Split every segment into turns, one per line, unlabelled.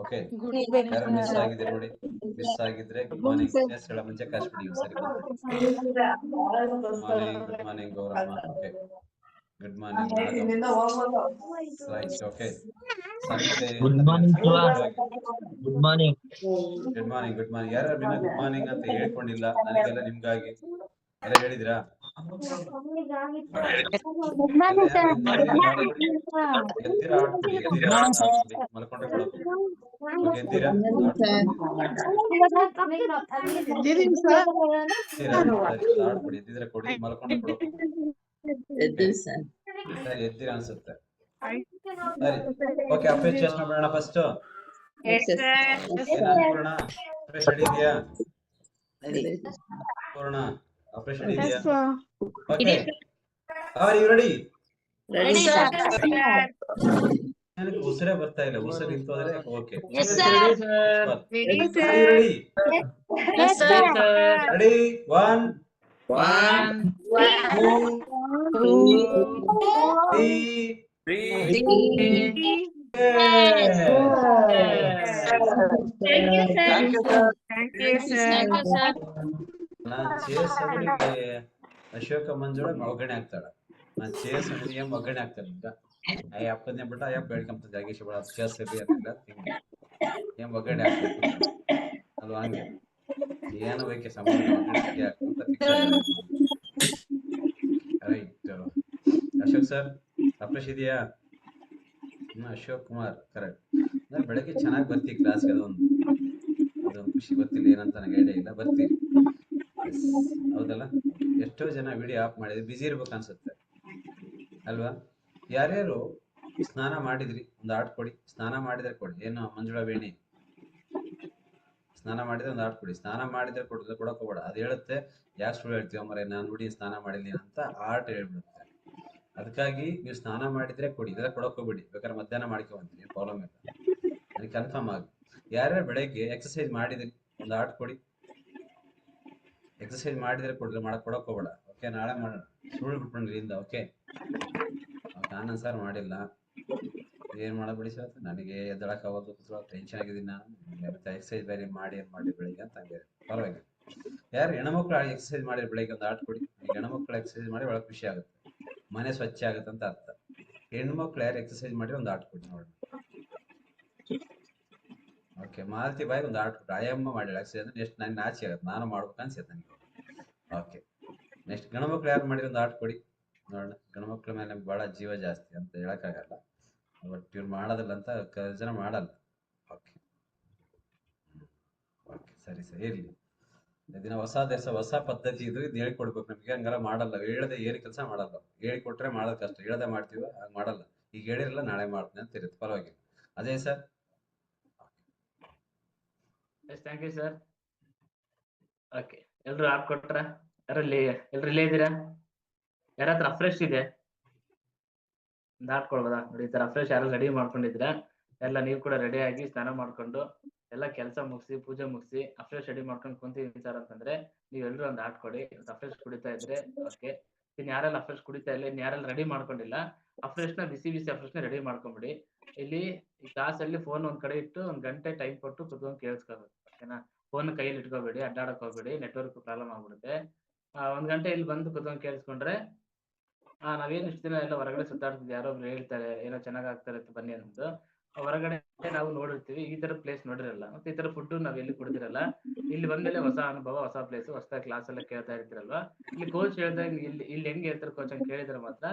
Okay, ಯಾರು miss ಆಗಿದೆ ನೋಡಿ. ಮಿಸ್ ಆಗಿದ್ರೆ ಗುಡ್ ಮಾರ್ನಿಂಗ್ ಹೇಳೋ ಮುಂಚೆ ಕಾಶ್ಬಿಡಿ. ಸರಿ, good morning Gowramma. Okay, good morning right. Okay, ಸಂತೆ
good morning good morning
good morning good morning. ಯಾರು ದಿನ ಗುಡ್ ಮಾರ್ನಿಂಗ್ ಅಂತ ಹೇಳ್ಕೊಂಡಿಲ್ಲ ನನಗೆಲ್ಲ ನಿಮ್ಗಾಗಿ ಎಲ್ಲ ಹೇಳಿದಿರಾ? ಎದ್ದೀರಾ ಆಡ್ಬಿಡಿ, ಮಲ್ಕೊಂಡ್ರೆ ಕೊಡಬೇಕು. ಓಕೆ, ಎದ್ದೀರಾ ಆಡ್ಬಿಡಿ, ಎದ್ದಿದ್ರೆ ಕೊಡಿ, ಮಲ್ಕೊಂಡ್ರೆ ಕೊಡಬೇಕು. ಸರಿ, ಎದ್ದೀರಾ ಅನ್ಸುತ್ತೆ. ಸರಿ, ಓಕೆ, ಅಪ್ರಿಷಿಯೇಷನ್ ಮಾಡೋಣ ಫಸ್ಟ್. ಪೂರ್ಣ ಅಪ್ರೇಷನ್ ಇದೆಯಾ? ಪೂರ್ಣ ಅಪ್ರೇಷನ್ ಇದೆಯಾ? Okay, are you ready? ನನಗೆ ಉಸಿರೇ ಬರ್ತಾ ಇಲ್ಲ, ಉಸಿರು ನಿಂತೋದ್ರೆ ಓಕೆ. ರೆಡಿ? ರೆಡಿ? 1 2 3 ನಾನ್ ಚೇಸ್ ಅವರಿಗೆ ಅಶೋಕ ಮಂಜುಳ ಒಗ್ಗರಣೆ ಹಾಕ್ತಾಳ. ನಾನ್ ಚೇಸ್ ಅವರಿಗೆ ಒಗ್ಗರಣೆ ಹಾಕ್ತಾಳೆ. ಈಗ ಅಯ್ಯಪ್ಪನೇ ಬಿಟ್ಟ ಅಯ್ಯಪ್ಪ ಬೇಡ್ಕೊಂತ ಜಾಗೇಶ್ ಬಿಡ ಚೇಸ್ ಇರ್ಲಿ ಅಂತಿಲ್ಲ, ತಿಂಗಿ ಏನ್ ಒಗ್ಗರಣೆ ಹಾಕ್ಬೇಕು ಅಲ್ವಾ? ಹಂಗೆ ಏನು ಬೇಕೆ ಸಂಬಂಧ ಒಗ್ಗರಣೆ ಹಾಕಂತ ಫಿಕ್ಸ್ ಆಗಿದೆ. ರೈಟ್. ಅಶೋಕ್ ಸರ್ ಅಪ್ರೇಷ್ ಇದೆಯಾ? ಅಶೋಕ್ ಕುಮಾರ್ ಕರೆಕ್ಟ್. ಅಂದ್ರೆ ಬೆಳಗ್ಗೆ ಚೆನ್ನಾಗಿ ಬರ್ತೀವಿ ಕ್ಲಾಸ್ಗೆ, ಅದೊಂದು ಖುಷಿ. ಗೊತ್ತಿಲ್ಲ ಏನಂತ ನನಗೆ ಐಡಿಯಾ ಇಲ್ಲ, ಬರ್ತೀವಿ. ಹೌದಲ್ಲ? ಎಷ್ಟೋ ಜನ ವಿಡಿಯೋ ಆಫ್ ಮಾಡಿದ್ರೆ ಬಿಸಿ ಇರ್ಬೇಕು ಅನ್ಸುತ್ತೆ ಅಲ್ವಾ? ಯಾರ್ಯಾರು ಸ್ನಾನ ಮಾಡಿದ್ರಿ ಒಂದು ಆಟ ಕೊಡಿ. ಸ್ನಾನ ಮಾಡಿದ್ರೆ ಕೊಡಿ. ಏನು ಮಂಜುಳಾ ವೇಣಿ, ಸ್ನಾನ ಮಾಡಿದ್ರೆ ಒಂದು ಆಟ ಕೊಡಿ. ಸ್ನಾನ ಮಾಡಿದ್ರೆ ಕೊಡಿದ್ರೆ ಕೊಡಕ್ ಹೋಗ್ಬೇಡ. ಅದು ಹೇಳುತ್ತೆ ಯಾಕೆ ಸುಳ್ಳು ಹೇಳ್ತೀವ ಮರೆ, ನಾನು ನೋಡಿ ಸ್ನಾನ ಮಾಡಿಲ್ಲ ಅಂತ ಆಟ ಹೇಳ್ಬಿಡುತ್ತೆ. ಅದಕ್ಕಾಗಿ ನೀವು ಸ್ನಾನ ಮಾಡಿದ್ರೆ ಕೊಡಿ, ಇದೆಲ್ಲ ಕೊಡಕ್ ಹೋಗ್ಬಿಡಿ. ಬೇಕಾದ್ರೆ ಮಧ್ಯಾಹ್ನ ಮಾಡ್ಕೊಂಡ್ರಿ, ಏನು ಪ್ರಾಬ್ಲಮ್ ಇಲ್ಲ. ನನಗೆ ಕನ್ಫರ್ಮ್ ಆಗಿ ಯಾರ್ಯಾರು ಬೆಳಗ್ಗೆ ಎಕ್ಸರ್ಸೈಸ್ ಮಾಡಿದ್ರಿ ಒಂದು ಆಟ ಕೊಡಿ. ಎಕ್ಸರ್ಸೈಸ್ ಮಾಡಿದ್ರೆ ಕೊಡಿದ್ರೆ ಕೊಡಕ್ ಹೋಗ್ಬೇಡ. ಓಕೆ, ನಾಳೆ ಮಾಡೋಣ. ಸುಳ್ಳು ಬಿಟ್ಕೊಂಡ್ರಿ ಇಂದ. ಓಕೆ, ಆನಂದ್ ಸರ್ ಮಾಡಿಲ್ಲ, ಏನ್ ಮಾಡಬಿಡಿ ಸರ್, ನನಗೆ ಎದ್ದಳಕ್ ಆಗೋದು, ಟೆನ್ಷನ್ ಆಗಿದ್ದೀನಿ ನಾನು. ಮತ್ತೆ ಎಕ್ಸರ್ಸೈಸ್ ಬೇರೆ ಮಾಡಿ ಏನ್ ಮಾಡಿ ಬೆಳಿಗ್ಗೆ ಅಂತ ಹಂಗೆ ಪರವಾಗಿಲ್ಲ. ಯಾರು ಹೆಣ್ಮಕ್ಳು ಎಕ್ಸರ್ಸೈಸ್ ಮಾಡಿ ಬೆಳಿಗ್ಗೆ ಒಂದು ಆಟ ಕೊಡಿ. ಹೆಣ್ಮಕ್ಳು ಎಕ್ಸರ್ಸೈಸ್ ಮಾಡಿ ಒಳಗೆ ಖುಷಿ ಆಗುತ್ತೆ, ಮನೆ ಸ್ವಚ್ಛ ಆಗುತ್ತೆ ಅಂತ ಅರ್ಥ. ಹೆಣ್ಮಕ್ಳು ಯಾರು ಎಕ್ಸರ್ಸೈಸ್ ಮಾಡಿ ಒಂದು ಆಟ ಕೊಡಿ ನೋಡಿ. ಓಕೆ, ಮಾಲತಿ ಬಾಯಿ ಒಂದು ಆಟ ಕೊಟ್ಟು ಆಯಮ್ಮ ಮಾಡಿ ಎಕ್ಸರ್ಸೈಸ್ ಅಂದ್ರೆ ನೆಕ್ಸ್ಟ್ ನನ್ಗೆ ನಾಚಿ ಆಗುತ್ತೆ, ನಾನು ಮಾಡ್ಬೇಕು ಅನ್ಸುತ್ತೆ ನನಗೆ. ಓಕೆ, ನೆಕ್ಸ್ಟ್ ಗಣಮಕ್ಳು ಯಾರು ಮಾಡಿ ಒಂದು ಆಟ ಕೊಡಿ ನೋಡೋಣ. ಗಣಮಕ್ಳ ಮೇಲೆ ನಮ್ಗೆ ಬಹಳ ಜೀವ ಜಾಸ್ತಿ ಅಂತ ಹೇಳಕ್ಕಾಗಲ್ಲ, ಬಟ್ ಇವ್ರು ಮಾಡೋದಿಲ್ಲ ಅಂತ ಜನ ಮಾಡಲ್ಲ. ಓಕೆ ಓಕೆ, ಸರಿ ಸರಿ ಇರ್ಲಿ. ದಿನ ಹೊಸ ಹೊಸ ಪದ್ಧತಿ ಇದು ಹೇಳ್ಕೊಡ್ಬೇಕು ನಮ್ಗೆ. ಹಂಗಾರ ಮಾಡಲ್ಲ, ಹೇಳದೆ ಏನು ಕೆಲಸ ಮಾಡಲ್ಲ. ಹೇಳಿಕೊಟ್ರೆ ಮಾಡೋದು ಕಷ್ಟ, ಹೇಳದೆ ಮಾಡ್ತೀವ, ಹಂಗ ಮಾಡಲ್ಲ. ಈಗ ಹೇಳಿರಲ್ಲ ನಾಳೆ ಮಾಡ್ತೀನಿ ಅಂತ ಇರುತ್ತೆ, ಪರವಾಗಿಲ್ಲ. ಅದೇ sir.
Thank you sir. Okay, ಎಲ್ರು ಆಪ್ ಕೊಟ್ರ? ಯಾರಲ್ಲಿ ಎಲ್ರು ಇಲ್ಲೇ ಇದ್ದೀರಾ? ಯಾರ ಹತ್ರ ಫ್ರೆಶ್ ಇದೆ ದಾಟ್ಕೊಳ್ಬೋದಾ? ನೋಡಿ, ಈ ತರ ಫ್ರೆಶ್ ಯಾರು ರೆಡಿ ಮಾಡ್ಕೊಂಡಿದ್ರ ಎಲ್ಲ ನೀವು ಕೂಡ ರೆಡಿ ಆಗಿ ಸ್ನಾನ ಮಾಡ್ಕೊಂಡು ಎಲ್ಲ ಕೆಲಸ ಮುಗಿಸಿ ಪೂಜೆ ಮುಗಿಸಿ ಅಫ್ರೆಶ್ ರೆಡಿ ಮಾಡ್ಕೊಂಡು ಕುಂತಿದ್ದೀವಿ ಸರ್ ಅಂತಂದ್ರೆ ನೀವೆಲ್ಲರೂ ಒಂದು ಆಟ್ ಕೊಡಿ. ಅಫ್ರೆಶ್ ಕುಡಿತಾ ಇದ್ರೆ ಓಕೆ. ಇನ್ ಯಾರೆಲ್ಲ ಅಫ್ರೆಶ್ ಕುಡಿತಾ ಇಲ್ಲ, ಇನ್ ಯಾರೆಲ್ಲ ರೆಡಿ ಮಾಡ್ಕೊಂಡಿಲ್ಲ ಅಫ್ರೆಶ್ ನ ಬಿಸಿ ಬಿಸಿ ಅಫ್ರೆಶ್ ನ ರೆಡಿ ಮಾಡ್ಕೊಂಬಿಡಿ. ಇಲ್ಲಿ ಈ ಕ್ಲಾಸ್ ಅಲ್ಲಿ ಫೋನ್ ಒಂದ್ ಕಡೆ ಇಟ್ಟು 1 ಗಂಟೆ ಟೈಮ್ ಕೊಟ್ಟು ಕುತ್ಕೊಂಡು ಕೇಳಿಸ್ಕೋಬೇಕು, ಓಕೆನಾ? ಫೋನ್ ಕೈಯಲ್ಲಿ ಇಟ್ಕೋಬೇಡಿ, ಅಡ್ಡಾಡಕ್ ಹೋಗ್ಬೇಡಿ, ನೆಟ್ವರ್ಕ್ ಪ್ರಾಬ್ಲಮ್ ಆಗ್ಬಿಡುತ್ತೆ. 1 ಗಂಟೆ ಇಲ್ಲಿ ಬಂದು ಕುತ್ಕೊಂಡು ಕೇಳಿಸ್ಕೊಂಡ್ರೆ ನಾವೇನು ಇಷ್ಟು ದಿನ ಎಲ್ಲ ಹೊರಗಡೆ ಸುತ್ತಾಡ್ತಿದ್ವಿ, ಯಾರೋ ಒಬ್ರು ಹೇಳ್ತಾರೆ ಏನೋ ಚೆನ್ನಾಗ್ ಆಗ್ತಾರೆ ಬನ್ನಿ ಅನ್ನೋದು, ಹೊರಗಡೆ ನಾವು ನೋಡಿರ್ತೀವಿ, ಈ ತರ ಪ್ಲೇಸ್ ನೋಡಿರಲ್ಲ, ಮತ್ತೆ ಈ ತರ ಫುಡ್ ನಾವ್ ಎಲ್ಲಿ ಕುಡಿದಿರಲ್ಲ. ಇಲ್ಲಿ ಬಂದ್ಮೇಲೆ ಹೊಸ ಅನುಭವ, ಹೊಸ ಪ್ಲೇಸ್, ಹೊಸ ಕ್ಲಾಸ್ ಎಲ್ಲ ಕೇಳ್ತಾ ಇರ್ತಿರಲ್ವಾ. ಇಲ್ಲಿ ಕೋಚ್ ಹೇಳ್ದಾಗ ಇಲ್ಲಿ ಹೆಂಗ್ ಹೇಳ್ತಾರೆ ಕೋಚ್ ಅಂತ ಕೇಳಿದ್ರೆ ಮಾತ್ರ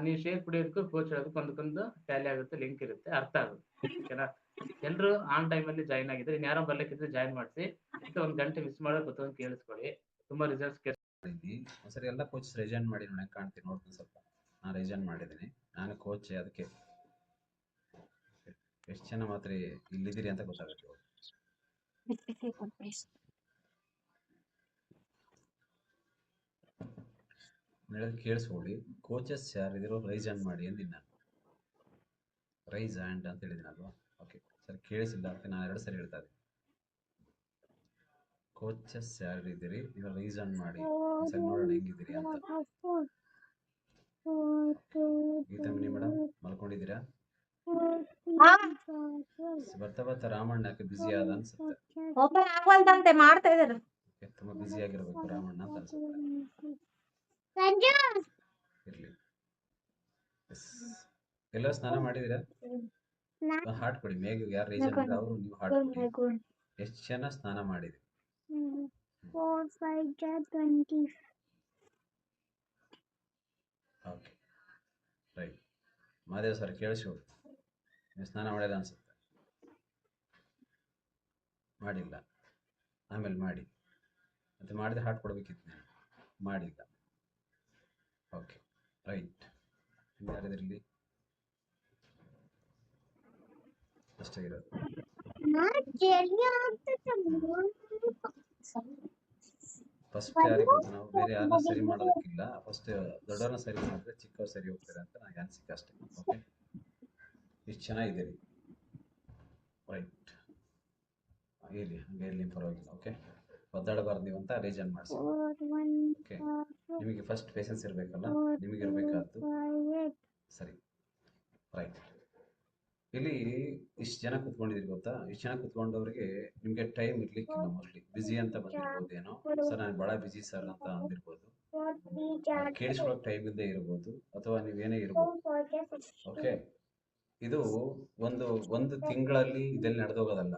ನೀವು ಶೇಕ್ ಕುಡಿಯೋದಕ್ಕೂ ಕೋಚ್ ಹೇಳೋದಕ್ಕೂ ಒಂದಕ್ಕೊಂದು ಟ್ಯಾಲಿ ಆಗುತ್ತೆ, ಲಿಂಕ್ ಇರುತ್ತೆ, ಅರ್ಥ ಆಗುತ್ತೆ, ಓಕೆನಾ? ಎಲ್ರು ಆನ್ ಟೈಮ್ ಅಲ್ಲಿ ಜಾಯ್ನ್ ಆಗಿದ್ರೆ, ಇನ್ ಯಾರೋ ಬರ್ಲಿಕ್ಕಿದ್ರೆ ಜಾಯ್ನ್ ಮಾಡಿಸಿ. ಮತ್ತೆ 1 ಗಂಟೆ ಮಿಸ್ ಮಾಡೋದು ಗೊತ್ತೊಂದು ಕೇಳಿಸ್ಕೊಳ್ಳಿ, ತುಂಬಾ ರಿಸಲ್ಟ್ಸ್
ಒಂದ್ಸರಿ ಎಲ್ಲ ಕೋಚ್ ರೆಜೆಂಟ್ ಮಾಡಿ ನೋಡಿ, ಕಾಣ್ತೀನಿ ನೋಡ್ತೀನಿ ಸ್ವಲ್ಪ. ನಾನು ರೆಜೆಂಟ್ ಮಾಡಿದ್ದೀನಿ, ನಾನು ಕೋಚ್. ಅದಕ್ಕೆ ಎಷ್ಟು ಜನ ಮಾತ್ರ ಇಲ್ಲಿದ್ದೀರಿ ಅಂತ ಗೊತ್ತಾಗುತ್ತೆ. ಹೇಳೋದು ಕೇಳಿಸ್ಕೊಳ್ಳಿ. ಕೋಚಸ್ ಯಾರಿದಿರೋ ರೈಸ್ ಹ್ಯಾಂಡ್ ಮಾಡಿ ಅಂದಿನಿ ನಾನು. ರೈಸ್ ಹ್ಯಾಂಡ್ ಅಂತ ಹೇಳಿದಿನಲ್ವಾ? ಓಕೆ, ಸರಿ ಕೇಳಿಸಿಲ್ಲ ಅದಕ್ಕೆ ನಾನು 2 ಸರಿ ಹೇಳ್ತಾ ಇದ್ದೀನಿ. ಕೋಚಸ್ ಯಾರಿದ್ದೀರಿ ನೀವು ರೈಸ್ ಹ್ಯಾಂಡ್ ಮಾಡಿ, ಸರಿ ನೋಡೋಣ ಹೆಂಗಿದ್ದೀರಿ ಅಂತ. ಗೀತಮಿನಿ ಮೇಡಮ್ ಮಲ್ಕೊಂಡಿದ್ದೀರಾ? ಬರ್ತಾ ಬರ್ತಾ ರಾಮಣ್ಣ ಯಾಕೆ ಬಿಸಿ ಆದ ಅನ್ಸುತ್ತೆ.
ಓಪನ್ ಆಗವಲ್ದಂತೆ ಮಾಡ್ತಾ ಇದಾರೆ.
Okay, ತುಂಬಾ ಬಿಸಿ ಆಗಿರ್ಬೇಕು ರಾಮಣ್ಣ ಅಂತ ಅನ್ಸುತ್ತೆ. ಇರ್ಲಿ. Yes. ಎಲ್ಲರೂ ಸ್ನಾನ ಮಾಡಿದಿರಾ? ಹಾಟ್ ಕೊಡಿ ಮೇಘ ಯಾರು ರೀಸನ್ ಇದ್ರೆ ಅವರು ನೀವು ಹಾಟ್ ಕೊಡಿ. ಎಷ್ಟು ಜನ ಸ್ನಾನ ಮಾಡಿದ್ರಿ?
4, 5, 20.
Okay right. ಮಾದೇವ್ ಸರ್ ಕೇಳಿಸ್ಕೊಡು. ನೀವು ಸ್ನಾನ ಮಾಡಿಲ್ಲ ಅನ್ಸುತ್ತೆ. ಮಾಡಿಲ್ಲ, ಆಮೇಲೆ ಮಾಡಿ. ಮತ್ತೆ ಮಾಡಿದ್ರೆ ಹಾಟ್ ಕೊಡ್ಬೇಕಿತ್ತು ನಾನು, ಮಾಡಿಲ್ಲ. Okay right. ಯಾರಿದ್ರಲ್ಲಿ ಅಷ್ಟೇ ಇರೋದು. ಫಸ್ಟ್ ಯಾರಿಗೆ ಗೊತ್ತು, ನಾವು ಬೇರೆ ಯಾರನ್ನ ಸರಿ ಮಾಡೋದಕ್ಕಿಲ್ಲ. ಫಸ್ಟ್ ದೊಡ್ಡವ್ರನ್ನ ಸರಿ ಮಾಡಿದ್ರೆ ಚಿಕ್ಕವ್ರು ಸರಿ ಹೋಗ್ತಾರೆ ಅಂತ ನನಗೆ ಅನಿಸಿಕೆ ಅಷ್ಟೇ. ಓಕೆ, ಇಷ್ಟು ಚೆನ್ನಾಗಿದ್ದೀರಿ. ರೈಟ್, ಇರಲಿ ಹಂಗೆ ಇರಲಿ, ಪರವಾಗಿಲ್ಲ. ಓಕೆ, ಒದ್ದಾಡಬಾರ್ದು ನೀವು ಅಂತ ರೀಸನ್ ಮಾಡಿಸಿ. ಓಕೆ, ನಿಮಗೆ ಫಸ್ಟ್ ಪೇಷನ್ಸ್ ಇರಬೇಕಲ್ಲ, ನಿಮಗೆ ಇರಬೇಕಾದ್ದು. ಸರಿ, ರೈಟ್. ಇಲ್ಲಿ ಇಷ್ಟು ಜನ ಕುತ್ಕೊಂಡಿದ್ದೀರಿ ಗೊತ್ತಾ? ಇಷ್ಟು ಜನ ಕುತ್ಕೊಂಡವ್ರಿಗೆ ನಿಮಗೆ ಟೈಮ್ ಇರ್ಲಿಕ್ಕಿಲ್ಲ. ಮೋಸ್ಟ್ಲಿ ಬಿಸಿ ಅಂತ ಬಂದಿರ್ಬೋದೇನೋ. ಸರ್ ನಾನು ಭಾಳ ಬಿಸಿ ಸರ್ ಅಂತ ಅಂದಿರ್ಬೋದು. ಕೇಳಿಸ್ಕೊಳಕ್ ಟೈಮ್ ಇಲ್ಲದೆ ಇರ್ಬೋದು, ಅಥವಾ ನೀವೇನೇ ಇರ್ಬೋದು. ಓಕೆ, ಇದು ಒಂದು ತಿಂಗಳಲ್ಲಿ ಇದೆಲ್ಲ ನಡೆದೋಗೋದಲ್ಲ.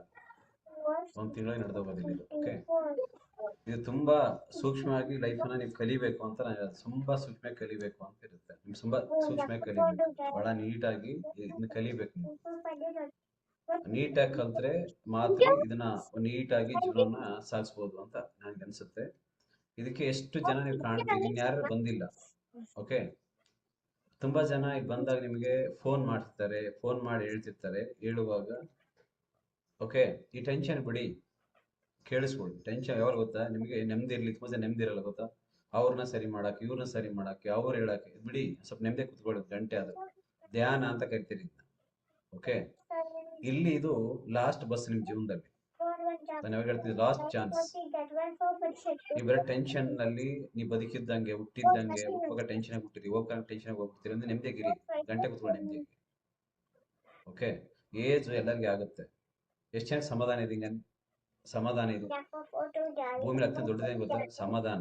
ಒಂದು ತಿಂಗಳಲ್ಲಿ ನಡೆದೋಗೋದಿಲ್ಲ ಇದು. ಓಕೆ, ಇದು ತುಂಬಾ ಸೂಕ್ಷ್ಮವಾಗಿ ಲೈಫನ್ನ ನೀವು ಕಲಿಬೇಕು ಅಂತ ನಾನು ತುಂಬಾ ಸೂಕ್ಷ್ಮವಾಗಿ ಕಲಿಬೇಕು ಅಂತ ಇರುತ್ತೆ. ನೀವು ತುಂಬಾ ಸೂಕ್ಷ್ಮವಾಗಿ ಕಲಿಬೇಕು, ಬಹಳ ನೀಟಾಗಿ ಇದನ್ನ ಕಲಿಬೇಕು. ನೀವು ನೀಟಾಗಿ ಕಲ್ತ್ರೆ ಮಾತ್ರ ಇದನ್ನ ನೀಟಾಗಿ ಜೀವನ ಸಾಗಿಸ್ಬೋದು ಅಂತ ನನಗೆ ಅನ್ಸುತ್ತೆ. ಇದಕ್ಕೆ ಎಷ್ಟು ಜನ ನೀವು ಕಾಣ್ತೀರಿ, ಇನ್ಯಾರು ಬಂದಿಲ್ಲ. ಓಕೆ, ತುಂಬಾ ಜನ ಇಲ್ಲಿ ಬಂದಾಗ ನಿಮಗೆ ಫೋನ್ ಮಾಡ್ತಿರ್ತಾರೆ, ಫೋನ್ ಮಾಡಿ ಹೇಳ್ತಿರ್ತಾರೆ. ಹೇಳುವಾಗ ಓಕೆ, ಈ ಟೆನ್ಷನ್ ಬಿಡಿ, ಕೇಳಿಸ್ಕೊಳ್ಳಿ. ಟೆನ್ಷನ್ ಯಾವಾಗ ಗೊತ್ತಾ? ನಿಮಗೆ ನೆಮ್ಮದಿ ಇರ್ಲಿ, ತುಂಬಾ ಜನ ನೆಮ್ಮದಿ ಇರಲ್ಲ ಗೊತ್ತಾ? ಅವ್ರನ್ನ ಸರಿ ಮಾಡಕ್ಕೆ, ಇವ್ರನ್ನ ಸರಿ ಮಾಡಕ್ಕೆ, ಅವ್ರು ಹೇಳಕ್ಕೆ ಬಿಡಿ. ಸ್ವಲ್ಪ ನೆಮ್ಮದಿ ಕುತ್ಕೊಳ್ಳಿ, ಗಂಟೆ ಆದ್ರೆ ಧ್ಯಾನ ಅಂತ ಕರಿತೀರಿ. ಓಕೆ, ಇಲ್ಲಿ ಇದು ಲಾಸ್ಟ್ ಬಸ್ ನಿಮ್ ಜೀವನದಲ್ಲಿ. ನಾನು ಯಾವಾಗ ಹೇಳ್ತೀನಿ, ಲಾಸ್ಟ್ ಚಾನ್ಸ್. ನೀವು ಬರೋ ಟೆನ್ಷನ್ ನಲ್ಲಿ ನೀವು ಬದುಕಿದ್ದಂಗೆ, ಹುಟ್ಟಿದ್ದಂಗೆ ಹೋಗ ಟೆನ್ಷನ್ ಹುಟ್ಟಿರಿ, ಹೋಗ ಟೆನ್ಷನ್ ಹೋಗ್ಬಿಡ್ತೀರಿ ಅಂದ್ರೆ ನೆಮ್ಮದಿಗಿರಿ, ಗಂಟೆ ಕುತ್ಕೊಳ್ಳಿ ನೆಮ್ಮದಿಯಾಗಿ. ಓಕೆ, ಏಜ್ ಎಲ್ಲರಿಗೂ ಆಗುತ್ತೆ. ಎಷ್ಟು ಜನ ಸಮಾಧಾನ ಇದೆ? ಹಿಂಗ ಸಮಾಧಾನ ಇದು ಭೂಮಿ ಅತ್ಯಂತ ದೊಡ್ಡದೇನು ಗೊತ್ತಾ? ಸಮಾಧಾನ.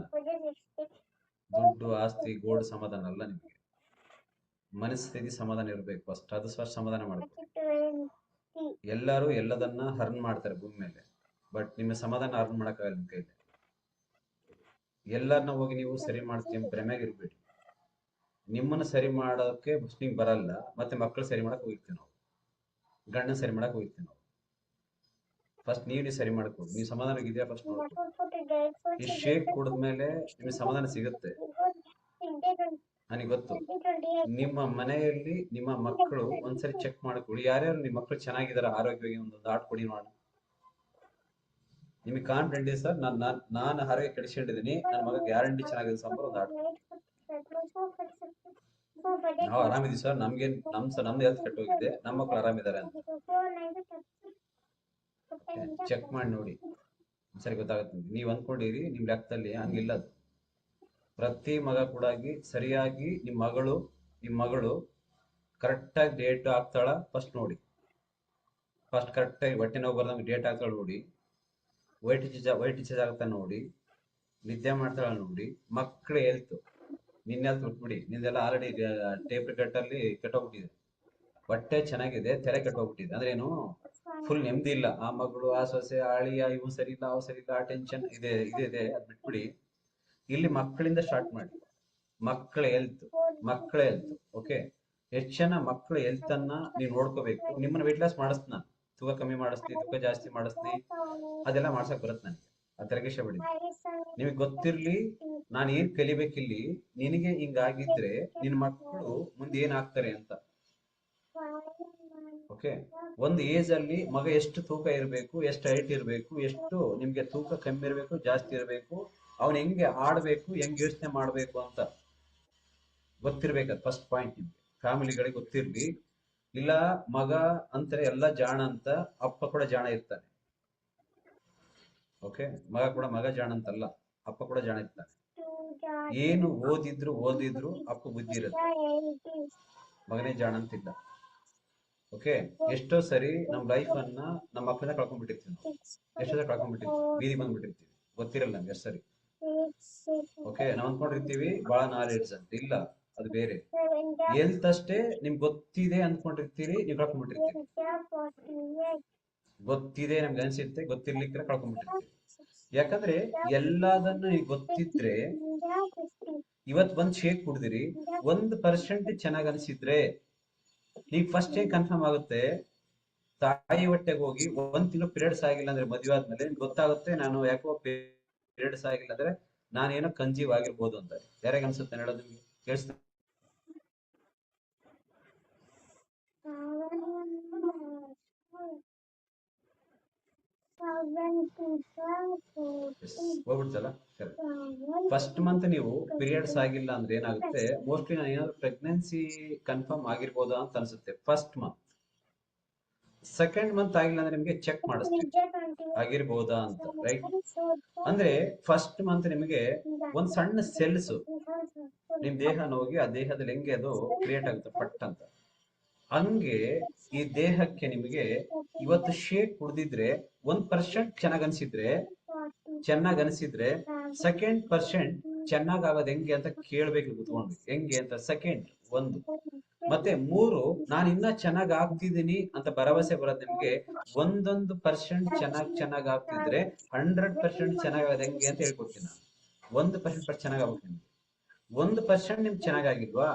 ದುಡ್ಡು, ಆಸ್ತಿ, ಗೋಲ್ಡ್ ಸಮಾಧಾನ ಅಲ್ಲ. ನಿಮಗೆ ಮನಸ್ಥಿತಿ ಸಮಾಧಾನ ಇರಬೇಕು ಫಸ್ಟ್. ಅದು ಫಸ್ಟ್ ಸಮಾಧಾನ ಮಾಡಬೇಕು. ಎಲ್ಲರೂ ಎಲ್ಲದನ್ನ ಹರ್ನ್ ಮಾಡ್ತಾರೆ ಭೂಮಿ ಮೇಲೆ, ಬಟ್ ನಿಮ್ಮ ಸಮಾಧಾನ ಹರ್ನ್ ಮಾಡಕ್ಕಾಗಲ್ಲ ನಿಮ್ಮ ಕೈಲಿ. ಎಲ್ಲರನ್ನ ಹೋಗಿ ನೀವು ಸರಿ ಮಾಡ್ತೀವಿ ಭ್ರಮೆಗಿರ್ಬೇಡಿ. ನಿಮ್ಮನ್ನ ಸರಿ ಮಾಡೋಕೆ ನೀವು ಬರಲ್ಲ, ಮತ್ತೆ ಮಕ್ಕಳು ಸರಿ ಮಾಡಕ್ ಹೋಗಿರ್ತೀವಿ ನಾವು, ಗಂಡನ ಸರಿ ಮಾಡಕ್ ಹೋಗಿರ್ತೀವಿ ನಾವು. ಫಸ್ಟ್ ನೀವು ಸರಿ ಮಾಡ್ಕೊಡಿ. ನೀವು ಸಮಾಧಾನ ಇದೆಯಾ ಫಸ್ಟ್ ನೋಡ್ಕೊಳ್ಳಿ. ಈ ಶೇಕ್ ಕುಡಿದ್ಮೇಲೆ ನಿಮಗೆ ಸಮಾಧಾನ ಸಿಗುತ್ತೆ, ನನಗೆ ಗೊತ್ತು. ನಿಮ್ಮ ಮನೆಯಲ್ಲಿ ನಿಮ್ಮ ಮಕ್ಕಳು ಒಂದ್ಸರಿ ಚೆಕ್ ಮಾಡ್ಕೊಳ್ಳಿ, ಯಾರ್ಯಾರು ನಿಮ್ಮ ಮಕ್ಕಳು ಚೆನ್ನಾಗಿದಾರ, ಆರೋಗ್ಯವಾಗಿ. ಒಂದೊಂದು ಆಟ ಕೊಡಿ ನೋಡೋಣ. ನಿಮಗೆ ಕಾನ್ಫಿಡೆಂಟ್ ಇದೆ ಸರ್, ನಾನು ಆರೋಗ್ಯ ಕೆಡಿಸ್ಕೊಂಡಿದ್ದೀನಿ, ನನ್ನ ಮಗ ಗ್ಯಾರಂಟಿ ಚೆನ್ನಾಗಿದೆ ಸಂಬರ್ ಒಂದು ಆಟ. ನಾವು ಆರಾಮಿದೀವಿ ಸರ್, ನಮ್ದು ಹೆಲ್ತ್ ಕೆಟ್ಟೋಗಿದೆ, ನಮ್ಮ ಮಕ್ಕಳು ಆರಾಮಿದ್ದಾರೆ ಅಂತ ಚೆಕ್ ಮಾಡಿ ನೋಡಿ, ಸರಿ ಗೊತ್ತಾಗುತ್ತೆ. ನೀವು ಅಂದ್ಕೊಂಡಿರಿ ನಿಮ್ ಲೆಕ್ಕದಲ್ಲಿ ಹಂಗಿಲ್ಲ. ಅದು ಪ್ರತಿ ಮಗ ಕೂಡ ಸರಿಯಾಗಿ ನಿಮ್ಮ ಮಗಳು ಕರೆಕ್ಟಾಗಿ ಡೇಟ್ ಆಗ್ತಾಳ ಫಸ್ಟ್ ನೋಡಿ. ಫಸ್ಟ್ ಕರೆಕ್ಟಾಗಿ ಹೊಟ್ಟೆ ನೋವು ಬರ್ದಂಗೆ ಡೇಟ್ ಆಗ್ತಾಳ ನೋಡಿ, ವೈಟ್ ಡಿಸೀಸ್ ಆಗ್ತಾ ನೋಡಿ, ನಿದ್ದೆ ಮಾಡ್ತಾಳ ನೋಡಿ. ಮಕ್ಕಳು ಹೆಲ್ತ್, ನಿನ್ನ ಹೆಲ್ತ್ ಬಿಟ್ಬಿಡಿ, ನಿಂದೆಲ್ಲ ಆಲ್ರೆಡಿ ಟೇಪ್ ರಿಕಾರ್ಡಲ್ಲಿ ಕೆಟ್ಟೋಗ್ಬಿಟ್ಟಿದೆ. ಹೊಟ್ಟೆ ಚೆನ್ನಾಗಿದೆ, ತೆರೆ ಕೆಟ್ಟೋಗ್ಬಿಟ್ಟಿದೆ ಅಂದ್ರೆ ಏನು? ಫುಲ್ ನೆಮ್ಮದಿ ಇಲ್ಲ. ಆ ಮಗಳು, ಆ ಸೊಸೆ, ಆಳಿಯ, ಇವು ಸರಿ ಇಲ್ಲ, ಅವು ಸರಿ ಇಲ್ಲ, ಆ ಟೆನ್ಷನ್ ಇದೆ. ಅದ್ ಬಿಟ್ಬಿಡಿ, ಇಲ್ಲಿ ಮಕ್ಕಳಿಂದ ಸ್ಟಾರ್ಟ್ ಮಾಡಿ. ಮಕ್ಕಳ ಹೆಲ್ತ್ ಓಕೆ. ಎಷ್ಟು ಜನ ಮಕ್ಕಳ ಹೆಲ್ತ್ ಅನ್ನ ನೀವು ನೋಡ್ಕೋಬೇಕು. ನಿಮ್ಮನ್ನ ವೆಯ್ಟ್ ಲಾಸ್ ಮಾಡಿಸ್ತೀನಿ ನಾನು, ತೂಕ ಕಮ್ಮಿ ಮಾಡಿಸ್ತೀನಿ, ತೂಕ ಜಾಸ್ತಿ ಮಾಡಿಸ್ತೀನಿ, ಅದೆಲ್ಲ ಮಾಡ್ಸಕ್ ಬರುತ್ತೆ ನನಗೆ. ಅದು ತರಗೇಶ ಬಿಡಿ. ನಿಮಗೆ ಗೊತ್ತಿರ್ಲಿ ನಾನು ಏನ್ ಕಲಿಬೇಕಿಲ್ಲಿ. ನಿನಗೆ ಹಿಂಗಾಗಿದ್ರೆ ನಿನ್ನ ಮಕ್ಕಳು ಮುಂದೆ ಏನಾಗ್ತಾರೆ ಅಂತ. ಓಕೆ, ಒಂದು ಏಜ್ ಅಲ್ಲಿ ಮಗ ಎಷ್ಟು ತೂಕ ಇರಬೇಕು, ಎಷ್ಟು ಹೈಟ್ ಇರಬೇಕು, ಎಷ್ಟು ನಿಮ್ಗೆ ತೂಕ ಕಮ್ಮಿ ಇರಬೇಕು, ಜಾಸ್ತಿ ಇರಬೇಕು, ಅವನ್ ಹೆಂಗೆ ಆಡ್ಬೇಕು, ಹೆಂಗ್ ಯೋಚನೆ ಮಾಡ್ಬೇಕು ಅಂತ ಗೊತ್ತಿರ್ಬೇಕದು ಫಸ್ಟ್ ಪಾಯಿಂಟ್. ನಿಮ್ಗೆ ಫ್ಯಾಮಿಲಿಗಳಿಗೆ ಗೊತ್ತಿರ್ಲಿ. ಇಲ್ಲ ಮಗ ಅಂತಾರೆ ಎಲ್ಲ ಜಾಣ ಅಂತ, ಅಪ್ಪ ಕೂಡ ಜಾಣ ಇರ್ತಾನೆ. ಓಕೆ, ಮಗ ಜಾಣ ಅಂತಲ್ಲ, ಅಪ್ಪ ಕೂಡ ಜಾಣ ಇರ್ತಾನೆ. ಏನು ಓದಿದ್ರು ಅಪ್ಪ ಬುದ್ಧಿ ಇರುತ್ತೆ, ಮಗನೇ ಜಾಣ ಅಂತಿಲ್ಲ. ಓಕೆ. ಎಷ್ಟೋ ಸರಿ ನಮ್ಮ ಲೈಫ್ ಅನ್ನ ನಮ್ಮ ಮಕ್ಕಳನ್ನ ಕಳ್ಕೊಂಡ್ಬಿಟ್ಟಿರ್ತೀವಿ ನಾವು. ಎಷ್ಟೋ ಸರಿ ಕಳ್ಕೊಂಡ್ಬಿಟ್ಟಿರ್ತೀವಿ, ಬೀದಿ ಬಂದ್ಬಿಟ್ಟಿರ್ತೀವಿ, ಗೊತ್ತಿರಲ್ಲ ನಮ್ಗೆ ಎಷ್ಟು ಸರಿ. ಓಕೆ, ನಾವು ಅನ್ಕೊಂಡಿರ್ತೀವಿ ಬಹಳ ನಾಲೆಡ್ಜ್ ಅಂತ. ಇಲ್ಲ, ಅದು ಬೇರೆ. ಎಲ್ತಷ್ಟೇ ನಿಮ್ಗೆ ಗೊತ್ತಿದೆ ಅನ್ಕೊಂಡಿರ್ತೀರಿ, ನೀವು ಕಳ್ಕೊಂಡ್ಬಿಟ್ಟಿರ್ತೀರಿ. ಗೊತ್ತಿದೆ ನಮ್ಗೆ ಅನ್ಸಿರುತ್ತೆ, ಗೊತ್ತಿರ್ಲಿಕ್ಕೆ ಕಳ್ಕೊಂಡ್ಬಿಟ್ಟಿರ್ತೀವಿ. ಯಾಕಂದ್ರೆ ಎಲ್ಲದನ್ನು ಈಗ ಗೊತ್ತಿದ್ರೆ ಇವತ್ ಬಂದ್ ಶೇಕ್ ಕುಡ್ದಿರಿ, 1% ಚೆನ್ನಾಗ್ ಅನ್ಸಿದ್ರೆ ಈಗ ಫಸ್ಟ್ ಏನ್ ಕನ್ಫರ್ಮ್ ಆಗುತ್ತೆ, ತಾಯಿ ಹೊಟ್ಟೆಗೆ ಹೋಗಿ 1 ತಿಂಗಳು ಪೀರಿಯಡ್ಸ್ ಆಗಿಲ್ಲ ಅಂದ್ರೆ ಮದುವೆ ಆದ್ಮೇಲೆ ನಿಮ್ಗೆ ಗೊತ್ತಾಗುತ್ತೆ, ನಾನು ಯಾಕೋ ಪೀರಿಯಡ್ಸ್ ಆಗಿಲ್ಲ ಅಂದ್ರೆ ನಾನೇನೋ ಕನ್ಸೀವ್ ಆಗಿರ್ಬೋದು ಅಂತ. ಯಾರಿಗೆ ಅನ್ಸುತ್ತೆ ಹೇಳೋದು? ನಿಮ್ಗೆ ಕೇಳಿಸ್ತಾ? ಹೋಗ್ಬಿಡ್ತಲ್ಲ. ಫಸ್ಟ್ ಮಂತ್ ನೀವು ಪೀರಿಯಡ್ಸ್ ಆಗಿಲ್ಲ ಅಂದ್ರೆ ಏನಾಗುತ್ತೆ, ಮೋಸ್ಟ್ಲಿ ನಾನು ಏನಾದ್ರು ಪ್ರೆಗ್ನೆನ್ಸಿ ಕನ್ಫರ್ಮ್ ಆಗಿರ್ಬೋದಾ ಅಂತ ಅನ್ಸುತ್ತೆ ಫಸ್ಟ್ ಮಂತ್. ಸೆಕೆಂಡ್ ಮಂತ್ ಆಗಿಲ್ಲ ಅಂದ್ರೆ ನಿಮ್ಗೆ ಚೆಕ್ ಮಾಡಿಸ್ತೀವಿ ಆಗಿರ್ಬೋದಾ ಅಂತ, ರೈಟ್? ಅಂದ್ರೆ ಫಸ್ಟ್ ಮಂತ್ ನಿಮಗೆ ಒಂದ್ ಸಣ್ಣ ಸೆಲ್ಸ್ ನಿಮ್ ದೇಹನ ಹೋಗಿ ಆ ದೇಹದಲ್ಲಿ ಹೆಂಗೆ ಅದು ಕ್ರಿಯೇಟ್ ಆಗುತ್ತೆ ಪಟ್ ಅಂತ. ಹಂಗೆ ಈ ದೇಹಕ್ಕೆ ನಿಮಗೆ ಇವತ್ತು ಶೇಕ್ ಕುಡ್ದಿದ್ರೆ 1% ಚೆನ್ನಾಗ್ ಅನ್ಸಿದ್ರೆ ಸೆಕೆಂಡ್ ಪರ್ಸೆಂಟ್ ಚೆನ್ನಾಗ್ ಆಗೋದು ಹೆಂಗೆ ಅಂತ ಕೇಳ್ಬೇಕು ಕುತ್ಕೊಂಡು. ಹೆಂಗೆ ಅಂತ ಸೆಕೆಂಡ್ ಒಂದು, ಮತ್ತೆ 3 ನಾನು ಇನ್ನ ಚೆನ್ನಾಗ್ ಆಗ್ತಿದ್ದೀನಿ ಅಂತ ಭರವಸೆ ಬರೋದು ನಿಮ್ಗೆ. 1% ಚೆನ್ನಾಗ್ ಆಗ್ತಿದ್ರೆ 100% ಚೆನ್ನಾಗ್ ಹೆಂಗೆ ಅಂತ ಹೇಳ್ಕೊಡ್ತೀನಿ ನಾನು. 1% ಚೆನ್ನಾಗ್ ಆಗ್ಬೇಕು ನಿಮ್ಗೆ. 1% ನಿಮ್ಗೆ ಚೆನ್ನಾಗಾಗಿಲ್ವಾ,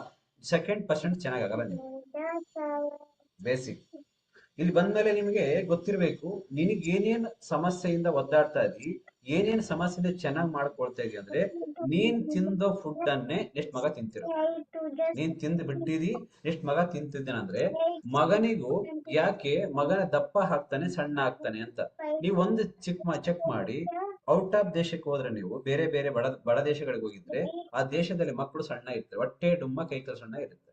ಸೆಕೆಂಡ್ ಪರ್ಸೆಂಟ್ ಚೆನ್ನಾಗಲ್ಲ ನಿಮ್ಗೆ. ಬೇಸಿಕ್ ಇಲ್ಲಿ ಬಂದ್ಮೇಲೆ ನಿಮ್ಗೆ ಗೊತ್ತಿರ್ಬೇಕು, ನಿನಗೆ ಏನೇನ್ ಸಮಸ್ಯೆಯಿಂದ ಒದ್ದಾಡ್ತಾ ಇದ್ದಿ, ಏನೇನ್ ಸಮಸ್ಯೆಯಿಂದ ಚೆನ್ನಾಗ್ ಮಾಡ್ಕೊಳ್ತಾ ಇದೀಯ ಅಂದ್ರೆ ನೀನ್ ತಿಂದೋ ಫುಡ್ ಅನ್ನೇ ನೆಕ್ಸ್ಟ್ ಮಗ ತಿಂತಿರೋ. ನೀನ್ ತಿಂದು ಬಿಟ್ಟಿದಿ, ನೆಕ್ಸ್ಟ್ ಮಗ ತಿಂತಿದ್ದಾನಂದ್ರೆ ಮಗನಿಗೂ ಯಾಕೆ ಮಗನ ದಪ್ಪ ಹಾಕ್ತಾನೆ ಸಣ್ಣ ಆಗ್ತಾನೆ ಅಂತ ನೀವು ಒಂದು ಚೆಕ್ ಮಾಡಿ. ಔಟ್ ಆಫ್ ದೇಶಕ್ಕೆ ಹೋದ್ರೆ, ನೀವು ಬೇರೆ ಬೇರೆ ಬಡ ದೇಶಗಳಿಗೆ ಹೋಗಿದ್ರೆ ಆ ದೇಶದಲ್ಲಿ ಮಕ್ಕಳು ಸಣ್ಣ ಇರ್ತಾರೆ, ಹೊಟ್ಟೆ ಡುಮ್ಮ ಕೈಕಾಲು ಸಣ್ಣ ಇರುತ್ತೆ.